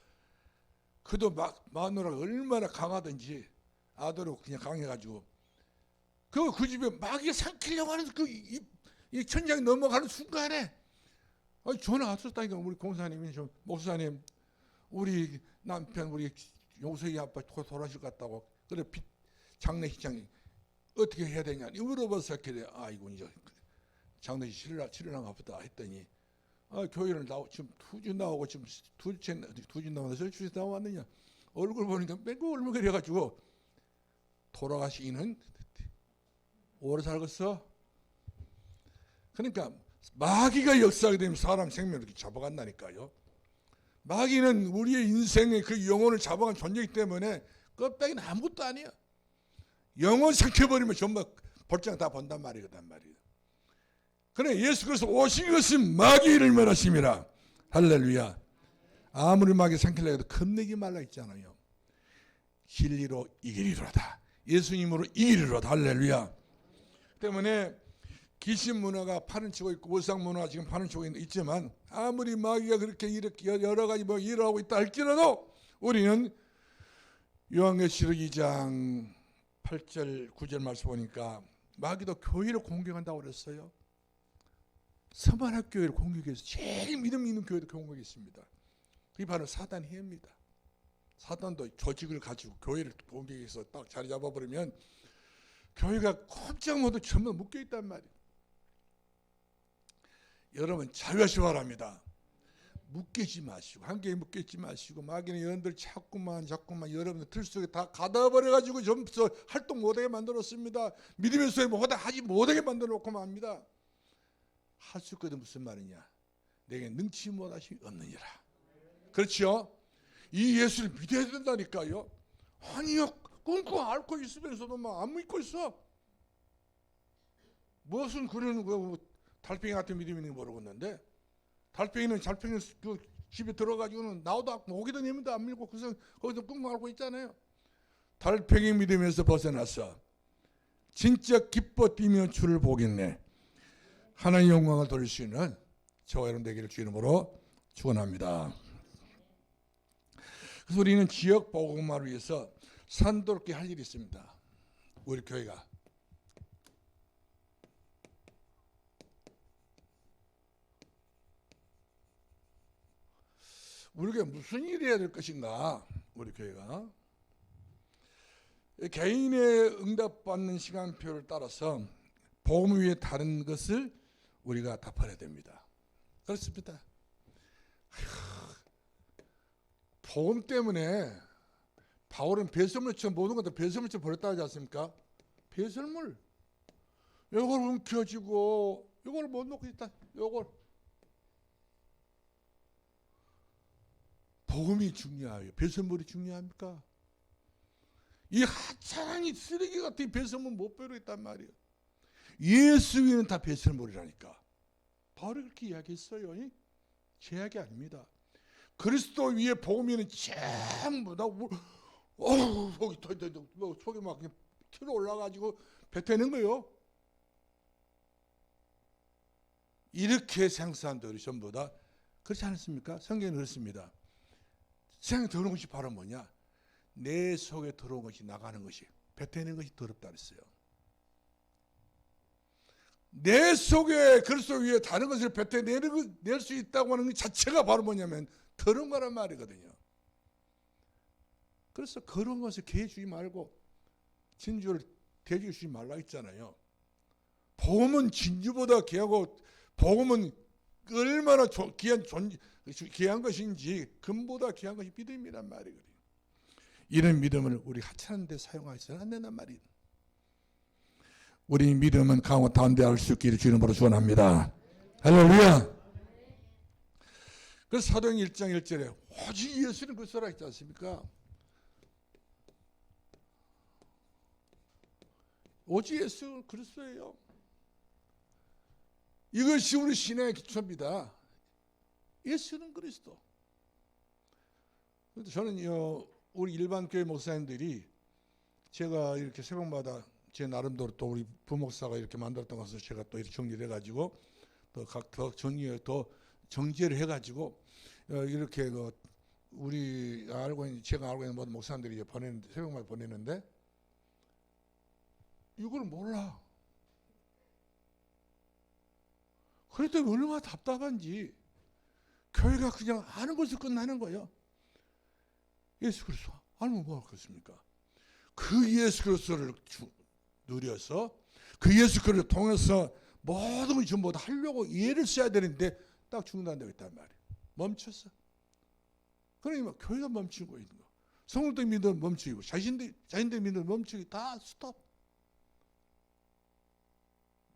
그도 마누라가 얼마나 강하든지 아들은 그냥 강해가지고 그 집에 마귀에 삼키려고 하는 이 천장이 넘어가는 순간에 전화 왔었다니까. 우리 공사님이 좀 목사님 우리 남편 우리 용석이 아빠 돌아가실 것 같다고. 그래 장례식장이 어떻게 해야 되냐 물어봐서 그래. 아이고 이제 장례식 치르나 보다 했더니 교회를 지금 두주 나오고 지금 두주 나오나 설주에 나왔느냐 얼굴 보니까 맨고 얼굴 그래가지고 돌아가시기는 오래 살겠어. 그러니까 마귀가 역사하게 되면 사람 생명을 이렇게 잡아간다니까요. 마귀는 우리의 인생의 그 영혼을 잡아간 존재이기 때문에 껍데기는 아무것도 아니야. 영혼 삼켜버리면 전부 볼장 다 본단 말이거든 말이에요. 그래 예수 그리스도 오신 것은 마귀를 멸하심이라. 할렐루야. 아무리 마귀 삼키려고 해도 겁내지 말라 했잖아요. 진리로 이기리로다. 예수님으로 이기리로다. 할렐루야. 때문에 귀신 문화가 파는 치고 있고 우상 문화가 지금 파는 치고 있지만 아무리 마귀가 그렇게 이렇게 여러 가지 일을 하고 있다 할지라도 우리는 요한계시록 2장 8절 9절 말씀 보니까 마귀도 교회를 공격한다고 그랬어요. 서만학 교회를 공격해서 제일 믿음 있는 교회도 공격했습니다. 그게 바로 사단의 해입니다. 사단도 조직을 가지고 교회를 공격해서 딱 자리 잡아버리면 교회가 꼼짝 못하고 전부 묶여있단 말이에요. 여러분 자유하시기 바랍니다. 묶이지 마시고 한 개에 묶이지 마시고 마귀는 여러분들 자꾸만 여러분들 틀 속에 다 가둬버려가지고 전부 활동 못하게 만들었습니다. 믿음의 소리 하지 못하게 만들어놓고만 합니다. 할 수 있거든. 무슨 말이냐. 내게 능치 못하심이 없느니라. 그렇죠? 이 예수를 믿어야 된다니까요. 아니요 꽁꽁 앓고 있으면서도 막 안 믿고 있어. 무슨 그런 달팽이 같은 믿음이 있는 거 모르겠는데 달팽이는 그 집에 들어가지고는 나오도 않고 오기도 내면도 안 밀고 거기서 꽁꽁 앓고 있잖아요. 달팽이 믿음에서 벗어나서 진짜 기뻐 뛰며 주를 보겠네. 하나님의 영광을 돌릴 수 있는 저와 여러분 되기를 주 이름으로 축원합니다. 그래서 우리는 지역 복음화를 위해서 산도롭게 할 일이 있습니다. 우리 교회가 우리가 무슨 일을 해야 될 것인가. 우리 교회가 개인의 응답받는 시간표를 따라서 복음 위에 다른 것을 우리가 답해야 됩니다. 그렇습니다. 복음 때문에 바울은 배설물처럼 모든 것도 배설물처럼 버렸다 하지 않습니까? 배설물 이걸 움켜쥐고 이걸 못 놓고 있다. 이걸 복음이 중요해요. 배설물이 중요합니까? 이 하찮은 쓰레기 같은 배설물 못 버리겠단 말이에요. 예수 위는 다 배설물이라니까. 바울이 그렇게 이야기했어요. 제약이 아닙니다. 그리스도 위에 복음 위는 전부 다 속이 막 튀어 올라가지고 뱉어내는 거예요. 이렇게 생사한들이 전부 다 그렇지 않습니까? 성경은 그렇습니다. 세상에 들어온 것이 바로 뭐냐? 내 속에 들어온 것이 나가는 것이 뱉어내는 것이 더럽다 그랬어요. 내 속에 그리스도 위에 다른 것을 뱉어낼 수 있다고 하는 것 자체가 바로 뭐냐면 더러운 거란 말이거든요. 그래서 그런 것을 개해 주지 말고 진주를 대주시 말라 했잖아요. 복음은 진주보다 귀하고 복음은 얼마나 귀한 것인지 금보다 귀한 것이 믿음이란 말이거든요. 이런 믿음을 우리 하찮은 데 사용하시면 안 된단 말이에요. 우리 믿음은 강호 담대할 수 있기를 주님으로 축원합니다. 할렐루야. 그래서 사도행 1장 1절에 오직 예수는 그리스도라 했지 않습니까? 오직 예수 그리스도예요. 이것이 우리 신앙의 기초입니다. 예수는 그리스도. 저는 우리 일반 교회 목사님들이 제가 이렇게 새벽마다 제 나름대로 또 우리 부목사가 이렇게 만들었던 것을 제가 또 이렇게 정리를 해가지고 더 정제를 해가지고 이렇게 우리 제가 알고 있는 모든 목사님들이 보내는데 새벽마다 보내는데 이걸 몰라. 그랬더니 얼마나 답답한지 교회가 그냥 아는 것으로 끝나는 거예요. 예수 그리스도 알면 뭐 하겠습니까? 그 예수 그리스도를 누려서 그 예수 그리스도를 통해서 모든 걸 전부 다 하려고 이해를 써야 되는데 딱 중단되고 있단 말이에요. 멈췄어. 그러니까 교회가 멈추고 있는 거. 성도들 믿음 멈추고 자신들 믿음 멈추고 다 스톱.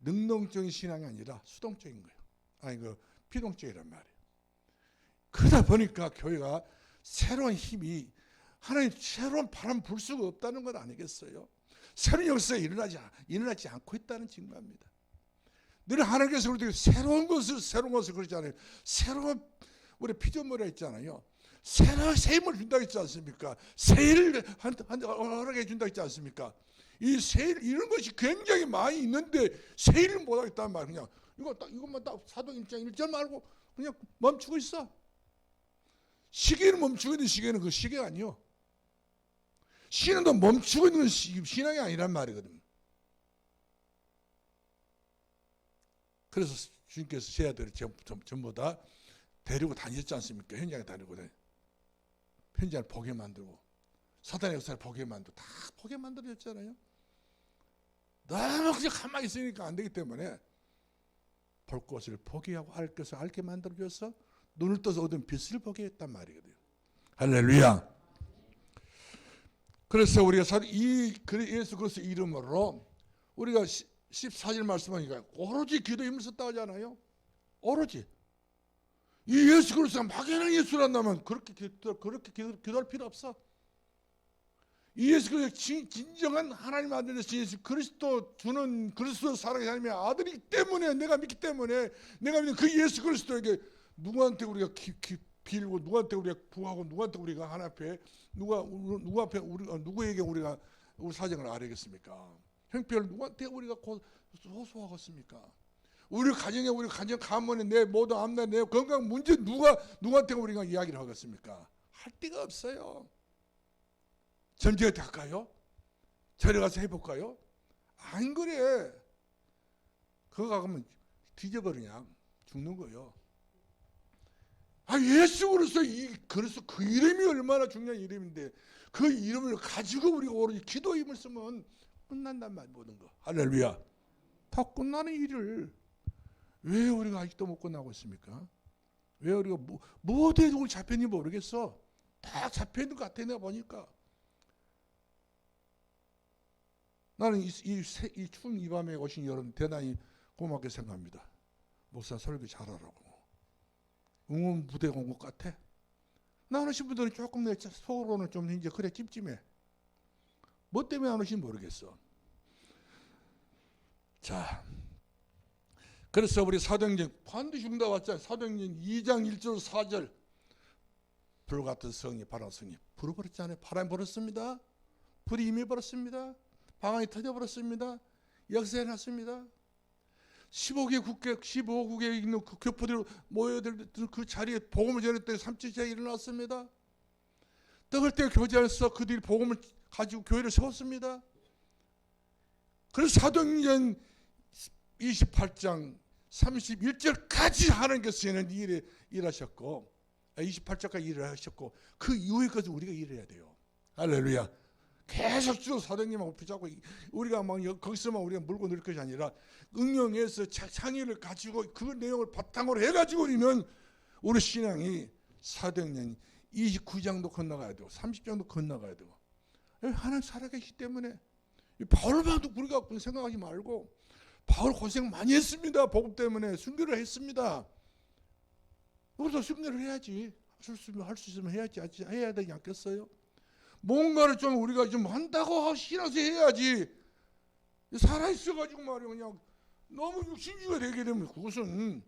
능동적인 신앙이 아니라 수동적인 거예요. 아니 피동적이란 말이에요. 그러다 보니까 교회가 새로운 힘이 하나님 새로운 바람 불 수가 없다는 것 아니겠어요? 새로운 역사가 일어나지 않고 있다는 증거입니다. 늘 하나님께서 우리에게 새로운 것을 그러잖아요. 새로운 우리 피조물에 있잖아요. 새로운 새 힘을 준다고 했지 않습니까? 새해를 허락해 준다고 했지 않습니까? 이 새일 이런 것이 굉장히 많이 있는데 새일을 못 하겠다는 말이야. 그냥 이것만 딱 사도행 1장 1절 말고 그냥 멈추고 있어. 시계는 멈추고 있는 시계는 그 시계가 아니요. 신앙도 멈추고 있는 건 신앙이 아니란 말이거든. 그래서 주님께서 제자들을 전부 다 데리고 다녔지 않습니까? 현장에 다니고 현장을 보게 만들고 사단의 역사를 보게 만들고 다 보게 만들어졌잖아요. 너무 그냥 가만히 있으니까 안 되기 때문에 볼 것을 포기하고 알 것을 알게 만들어줘서 눈을 떠서 얻은 빛을 보게 했단 말이거든요. 할렐루야. 그래서 우리가 예수 그리스도 이름으로 우리가 14절 말씀하니까 오로지 기도 힘을 썼다고 하잖아요. 오로지 이 예수 그리스도가 막연한 예수란다면 그렇게 기도할 필요 없어. 이 예수 그리스도 진정한 하나님 아들 되신 예수 그리스도 주는 그리스도 살아계신 하나님의 아들이기 때문에 내가 믿기 때문에 내가 믿는 그 예수 그리스도에게 누구한테 우리가 빌고 누구한테 우리가 구하고 누구한테 우리가 하나님 앞에 누구 앞에 누구에게 우리가 우리 사정을 알겠습니까? 형편을 누구한테 우리가 호소하겠습니까? 우리 가정에 우리 가정 가문에 내 모든 앞날 내 건강 문제 누구한테 우리가 이야기를 하겠습니까? 할 데가 없어요. 점쟁이한테 할까요? 절에 가서 해볼까요? 안 그래. 그거 가면 뒤져버리냐 죽는 거예요. 예수 그리스도 그 이름이 얼마나 중요한 이름인데 그 이름을 가지고 우리가 오로지 기도 힘을 쓰면 끝난단 말이야. 모든 거. 할렐루야. 다 끝나는 일을 왜 우리가 아직도 못 끝나고 있습니까? 왜 우리가 뭐에 누굴 잡혔는지 모르겠어. 다 잡혀있는 것 같아 내가 보니까. 나는 이 추운 이 밤에 오신 여러분 대단히 고맙게 생각합니다. 목사 설교 잘하라고. 응원 부대 온 것 같아. 나 오신 분들은 조금 내 속으로는 좀 이제 그래 찜찜해. 뭐 때문에 안 오신지 모르겠어. 자, 그래서 우리 사도행전 반드시 응답 왔잖아요. 사도행전 2장 1절 4절 불같은 성이 바람 성이 불어버렸잖아요. 바람이 불었습니다. 불이 이미 불었습니다. 방황이 터져버렸습니다. 역사해놨습니다. 15개국에 있는 그 교포들이 모여들 그 자리에 복음을 전했더니 3주째 일어났습니다. 떡을 떼어 교제해서 그들이 복음을 가지고 교회를 세웠습니다. 그래서 사도행전 28장 31절까지 하나님께서 일하셨고 28절까지 일을 하셨고 그 이후에까지 우리가 일해야 돼요. 할렐루야. 계속 쭉 사도행전만 붙잡고 우리가 막 거기서만 우리가 물고 늘 것이 아니라 응용해서 상의를 가지고 그 내용을 바탕으로 해가지고 우리 신앙이 사도행전 29장도 건너가야 되고 30장도 건너가야 되고 하나님 살아계시기 때문에 바울만 우리가 생각하지 말고 바울 고생 많이 했습니다. 복음 때문에 순교를 했습니다. 우리도 순교를 해야지. 할 수 있으면 해야지. 해야 되지 않겠어요? 뭔가를 좀 우리가 좀 한다고 신어서 해야지. 살아있어가지고 말이야 그냥 너무 육신주의가 되게 되면 그것은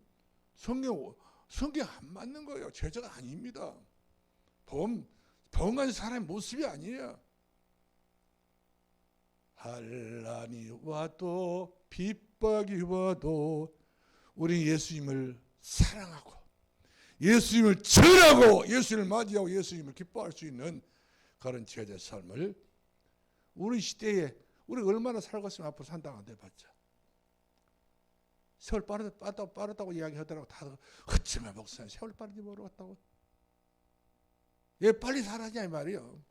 성경 안 맞는 거예요. 제자가 아닙니다. 범한 사람의 모습이 아니에요. 환난이 와도 핍박이 와도 우리 예수님을 사랑하고 예수님을 전하고 예수님을 맞이하고 예수님을 기뻐할 수 있는 그런 제자 삶을 우리 시대에 우리가 얼마나 살겠으면 앞으로 산다고 안 돼봤자 세월 빠르다고 이야기하더라고. 다 어쩌면 목사님 세월 빠른지 모르겠다고. 얘 빨리 살아야 말이에요.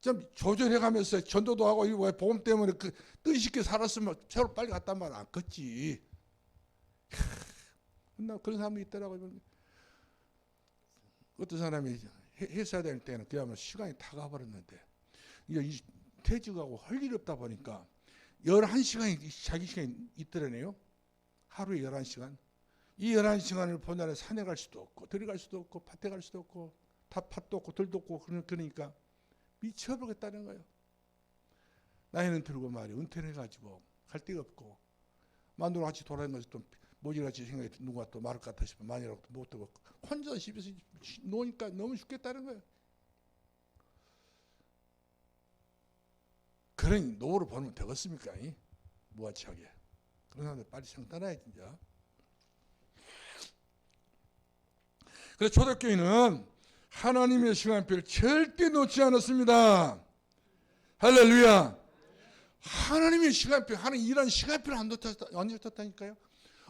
좀 조절해가면서 전도도 하고 이 복음 때문에 그 뜻있게 살았으면 세월 빨리 갔단 말 안 컸지. 나 그런 사람이 있더라고요. 어떤 사람이 회사 다닐 때는 그야말로 시간이 다 가버렸는데 이제 퇴직하고 할 일이 없다 보니까 11시간이 자기 시간이 있더라네요. 하루에 11시간. 이 11시간을 보내려 산에 갈 수도 없고 들이 갈 수도 없고 밭에 갈 수도 없고 팥도 없고 들도 없고 그러니까 미쳐버리겠다는 거예요. 나이는 들고 말이야. 은퇴를 해가지고 갈 데가 없고 마누라 같이 돌아다니면서 또 모질같이 생각이 누가 또 말을 같아 싶으면 만이라고 못 듣고 혼자 집에서 노니까 너무 죽겠다는 거예요. 그런 노후를 보면 되겠습니까? 무아치하게. 그런 사람들 빨리 생각나야 진짜. 그래서 초대교회는 하나님의 시간표를 절대 놓지 않았습니다. 할렐루야. 하나님의 시간표, 하나님 일하는 시간표를 안 놓쳤다니까요.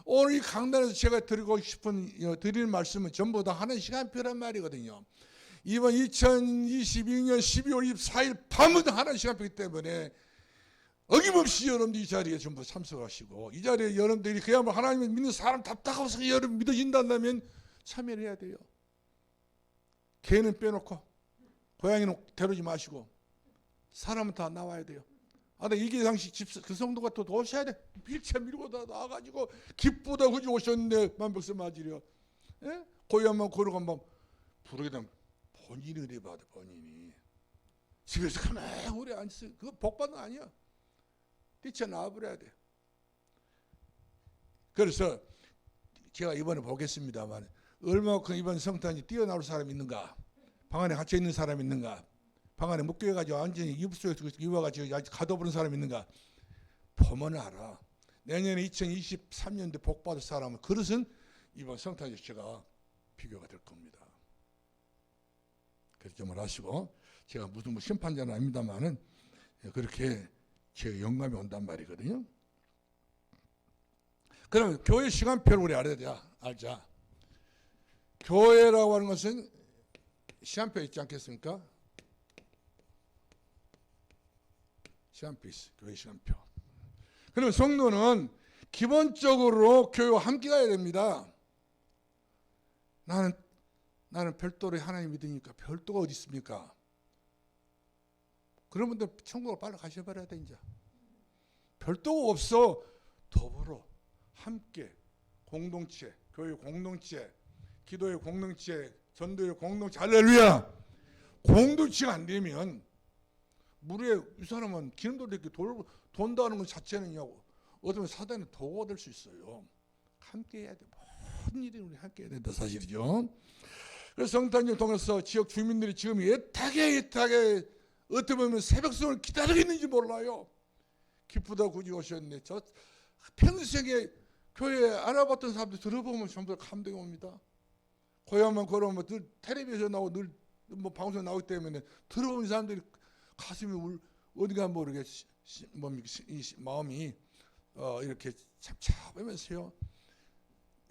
오늘 이 강단에서 제가 드리고 싶은 드리는 말씀은 전부 다 하나님 시간표란 말이거든요. 이번 2022년 12월 24일 밤은 하나님 시간표이기 때문에 어김없이 여러분들 이 자리에 전부 참석하시고 이 자리에 여러분들이 그야말로 하나님을 믿는 사람답다고 여러분 믿어진다면 참여를 해야 돼요. 개는 빼놓고 고양이는 데려오지 마시고 사람은 다 나와야 돼요. 이게 당시 그 성도가 또 오셔야 돼. 빌체 밀고 다 나와가지고 기쁘다 그지 오셨는데 만백세 맞으려. 예? 고향만 고르고만 부르게 되면 본인이 은혜 받아. 본인이 집에서 가만히 오래 앉아서 그거 복받는 거 아니야. 뛰쳐 나와버려야 돼. 그래서 제가 이번에 보겠습니다만 얼마큼 이번 성탄이 뛰어나올 사람이 있는가, 방 안에 갇혀 있는 사람이 있는가, 방 안에 묶여가지고 완전히 이불 속에서 이와가지고 가둬버린 사람이 있는가 보면 알아. 내년에 2023년도에 복받을 사람은 그릇은 이번 성탄节제가 비교가 될 겁니다. 그렇게 말 하시고 제가 무슨 심판자는 아닙니다만은 그렇게 제가 영감이 온단 말이거든요. 그럼 교회 시간표를 우리 알자. 교회라고 하는 것은 시간표 있지 않겠습니까? 시간표 있어. 교회 시간표. 그러면 성도는 기본적으로 교회와 함께 가야 됩니다. 나는 별도로 하나님 믿으니까 별도가 어디 있습니까? 그런 분들 천국을 빨리 가셔버려야 돼. 이제 별도가 없어. 더불어 함께 공동체, 교회 공동체, 기도의 공동체, 전도의 공동체. 할렐루야. 공동체가 안 되면 물에 이 사람은 기름도 이렇게 돈다는 것 자체는요 어쩌면 사단의 도구가 될 수 있어요. 함께 해야 돼. 모든 일이 우리 함께 해야 된다 사실이죠. 그래서 성탄절 통해서 지역 주민들이 지금 애타게 어떻게 보면 새벽송을 기다리고 있는지 몰라요. 기쁘다 굳이 오셨네. 저 평생에 교회 안 와봤던 사람들 들어보면 전부 다 감동이 옵니다. 고향만 걸어오면 늘 텔레비전 나오고 늘 뭐 방송 나오기 때문에 들어보는 사람들이 가슴이 어디가 모르게 마음이 이렇게 참참하면서요.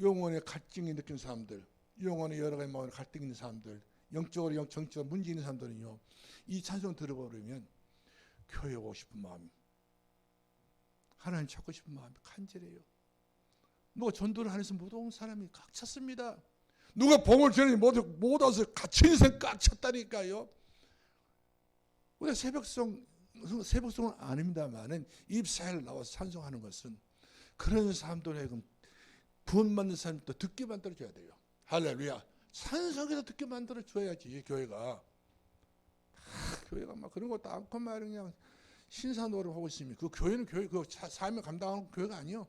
영혼의 갈증이 느낀 사람들, 영혼의 여러 가지 마음의 갈등이 있는 사람들, 영적으로 정적으로 문제 있는 사람들은요, 이 찬송 들어버리면 교회 오고 싶은 마음이, 하나님 찾고 싶은 마음이 간절해요. 누가 전도를 하면서 못 온 사람이 꽉 찼습니다. 누가 봉을 전에 못 와서 갇힌 인생 꽉 찼다니까요. 우리가 새벽송은 아닙니다만은 입사회를 나와서 찬송하는 것은 그런 사람들에게 구원받는 사람도 듣게 만들어줘야 돼요. 할렐루야. 찬송에서 듣게 만들어줘야지 교회가. 교회가 막 그런 것도 않고 말이야 그냥 신사 노릇하고 있으면 그 교회는 교회 그 삶을 감당하는 교회가 아니요.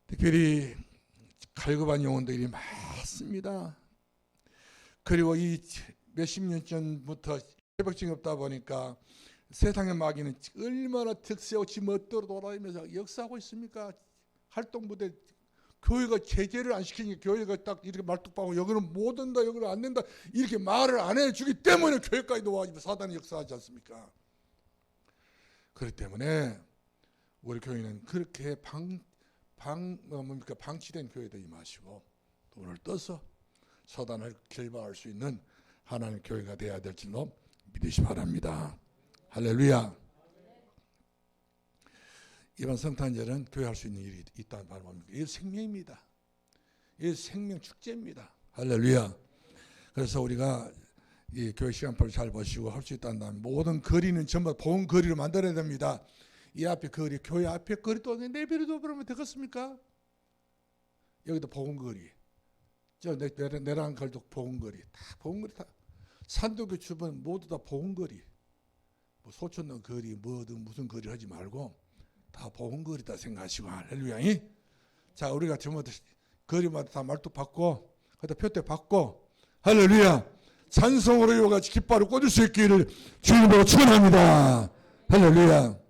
특별히 갈급한 영혼들이 많습니다. 그리고 이 몇십 년 전부터 새벽증이 없다 보니까 세상의 마귀는 얼마나 득세하고 지 멋대로 돌아다니면서 역사하고 있습니까? 활동부대 교회가 제재를 안 시키니까 교회가 딱 이렇게 말뚝박고 여기는 못 된다 여기는 안 된다 이렇게 말을 안 해주기 때문에 교회까지 놓아 사단이 역사하지 않습니까? 그렇기 때문에 우리 교회는 그렇게 방치된 교회들이 마시고 돈을 떠서 사단을 결박할 수 있는 하나님의 교회가 되어야 될 줄로 믿으시 바랍니다. 할렐루야. 이번 성탄절은 교회할 수 있는 일이 있다는 바람입니다. 이게 생명입니다. 이게 생명 축제입니다. 할렐루야. 그래서 우리가 이 교회 시간표를 잘 보시고 할 수 있다는 모든 거리는 전부 복음 거리로 만들어야 됩니다. 이 앞에 거리, 교회 앞에 거리도 내비려도 그러면 되겠습니까? 여기도 복음 거리. 저 내랑 걸도 복음 거리. 다 복음 거리 다. 산도교 주변 모두 다 복음 거리. 뭐 소천동 거리 뭐든 무슨 거리 하지 말고 다 복음 거리다 생각하시고 할렐루야. 자, 우리가 전부 거리마다 다 말도 받고 그다 표대 받고 할렐루야. 찬송으로 이와같이 깃발을 꽂을 수 있기를 주님으로 축원합니다. 할렐루야.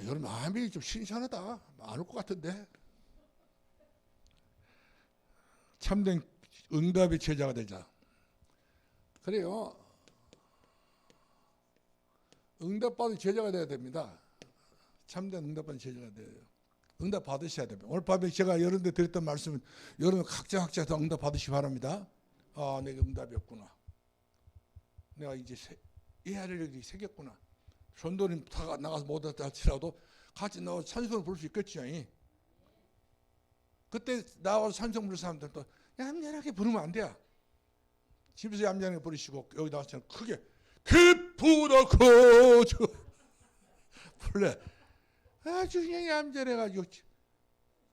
여러분 마음이 좀 신선하다. 안 올 것 같은데. 참된 응답의 제자가 되자. 그래요. 응답받은 제자가 돼야 됩니다. 참된 응답받은 제자가 돼요. 응답 받으셔야 됩니다. 오늘 밤에 제가 여러분들 드렸던 말씀은 여러분 각자 다 응답 받으시기 바랍니다. 아, 내가 응답이었구나. 내가 이제 이해할 일이 생겼구나. 전도는 다 나가서 못했다 할지라도 같이 나와서 찬송을 부를 수 있겠죠. 그때 나와서 찬송 부를 사람들도 얌전하게 부르면 안 돼요. 집에서 얌전하게 부르시고 여기 나와서 크게 기쁘다 거저 불래 아주 그냥 얌전해가지고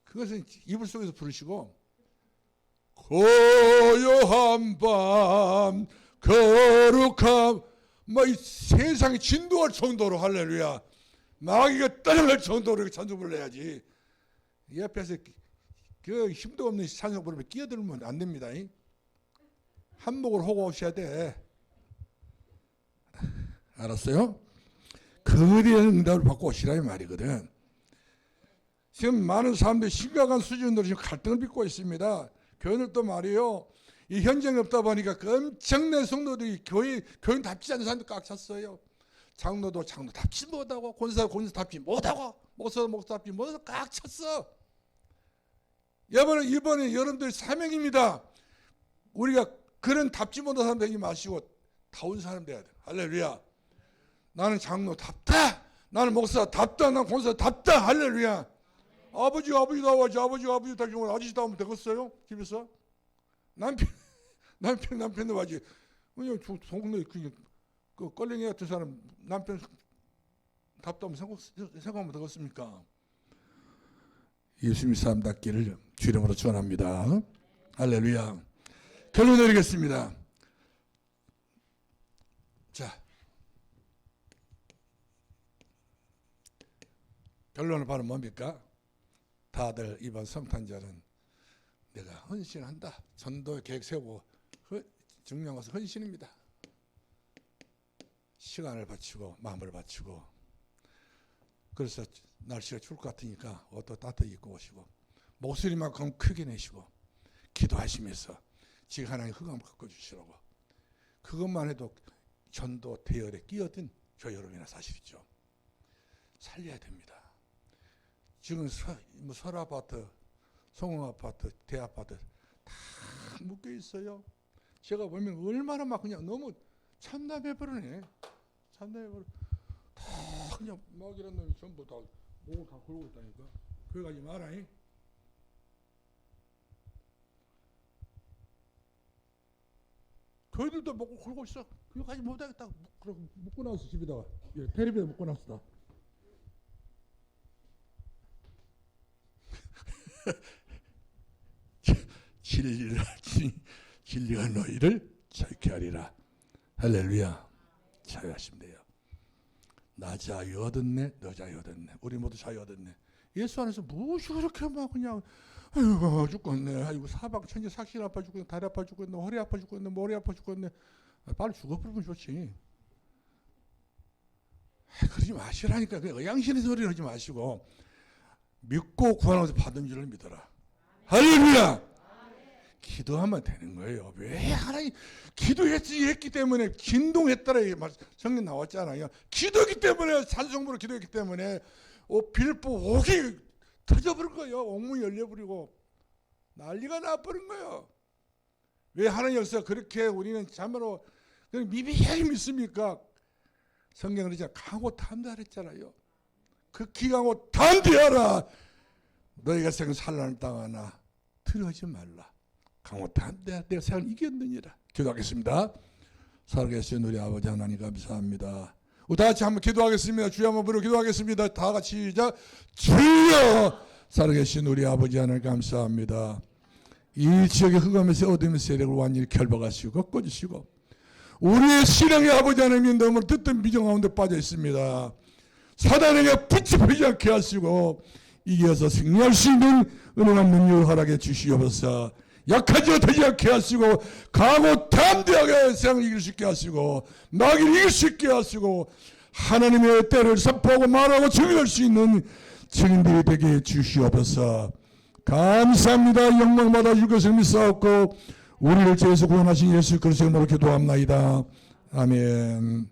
그것은 이불 속에서 부르시고 고요한 밤 거룩함 뭐 이 세상이 진도할 정도로 할렐루야 마귀가 떠나갈 정도로 찬송 불러야지. 이 앞에서 그 힘도 없는 찬송 부르면 끼어들면 안 됩니다. 한목을 하고 오셔야 돼. 알았어요? 거대한 응답을 받고 오시라 이 말이거든. 지금 많은 사람들이 심각한 수준으로 지금 갈등을 빚고 있습니다. 교회들도 말이에요. 이 현장이 없다 보니까 그 엄청난 성도들이 교인답지 않은 사람들 꽉 찼어요. 장로도 장로답지 못하고 권사답지 못하고 목사답지 못하고 꽉 찼어. 이번에 여러분들 사명입니다. 우리가 그런 답지 못한 사람 되지 마시고 다운 사람 돼야 돼. 할렐루야. 나는 장로답다. 나는 목사답다. 나는 권사답다. 할렐루야. 아버지가 나와야지. 아버지가 아저씨 나오면 되겠어요? 집에서? 남편도 와지. 그냥 동네 그 껄랭이 같은 사람 남편 답답하면 생각하면 되겠습니까? 예수님 사람답기를 주름으로 축원합니다. 할렐루야. 결론 내리겠습니다. 자, 결론은 바로 뭡니까? 다들 이번 성탄절은 내가 헌신한다. 전도 계획 세우고 중요한 것은 헌신입니다. 시간을 바치고 마음을 바치고 그래서 날씨가 추울 것 같으니까 옷도 따뜻하게 입고 오시고 목소리만큼 크게 내시고 기도하시면서 지금 하나님 흑암을 꺾어주시라고 그것만 해도 전도 대열에 끼어든 저 여러분이나 사실이죠. 살려야 됩니다. 지금 설아파트 성흥아파트, 대아파트 다 묶여 있어요. 제가 보면 얼마나 막 그냥 너무 참담해버리네. 참담해버려. 다 그냥 막 이런 놈이 전부 다 목을 다 걸고 있다니까. 그래 가지 마라잉. 교회들도 목을 걸고 있어. 그거 가지 못하겠다. 그러고 묶고 나왔어 집에다가. 예, 테레비에 묶고 나왔어. 진리가 너희를 자유케 하리라. 할렐루야. 자유하시면 돼요. 나 자유 얻었네, 너 자유 얻었네, 우리 모두 자유 얻었네. 예수 안에서 무엇이 그렇게 막 그냥 아이고 죽겠네, 아이고 사방 천지 삭신 아파 죽겠네, 다리 아파 죽겠네, 허리 아파 죽겠네, 머리 아파 죽겠네. 빨리 죽어버리면 좋지. 그러지 마시라니까. 그 의양신의 소리를 하지 마시고 믿고 구원하면서 받은 줄을 믿어라. 할렐루야. 기도하면 되는 거예요. 왜 하나님 기도했기 때문에 진동했더라 성경 나왔잖아요. 기도했기 때문에 찬송부로 기도했기 때문에 빌보 옥이 터져버린 거예요. 옥문이 열려버리고 난리가 나버린 거예요. 왜 하나님 역사 그렇게 우리는 참으로 미비하게 믿습니까? 성경은 그러잖아요. 강하고 담대하랬잖아요. 극히 강하고 담대하라. 너희가 생산란을 당하나 두려워하지 말라. 강하고 담대하라. 내가 세상을 이겼느니라. 기도하겠습니다. 살아계신 우리 아버지 하나님 감사합니다. 우리 다 같이 한번 기도하겠습니다. 주여 한번 부르고 기도하겠습니다. 다 같이 시작. 주여. 살아계신 우리 아버지 하나님 감사합니다. 이 지역의 흑암에서 어둠의 세력을 완전히 결박하시고 꺼주시고 우리의 신앙의 아버지 하나님이 너무 뜻든 미정 가운데 빠져 있습니다. 사단에게 붙잡히지 않게 하시고 이겨서 승리할 수 있는 은혜와 능력을 허락해 주시옵소서. 약하지 되지 않게 하시고 강하고 담대하게 세상을 이길 수 있게 하시고 마귀를 이길 수 있게 하시고 하나님의 때를 선포하고 말하고 증인할 수 있는 증인들이 되게 해 주시옵소서. 감사합니다. 영광 받아 줄 것을 믿사옵고 우리를 죄에서 구원하신 예수 그리스도의 이름으로 기도합나이다. 아멘.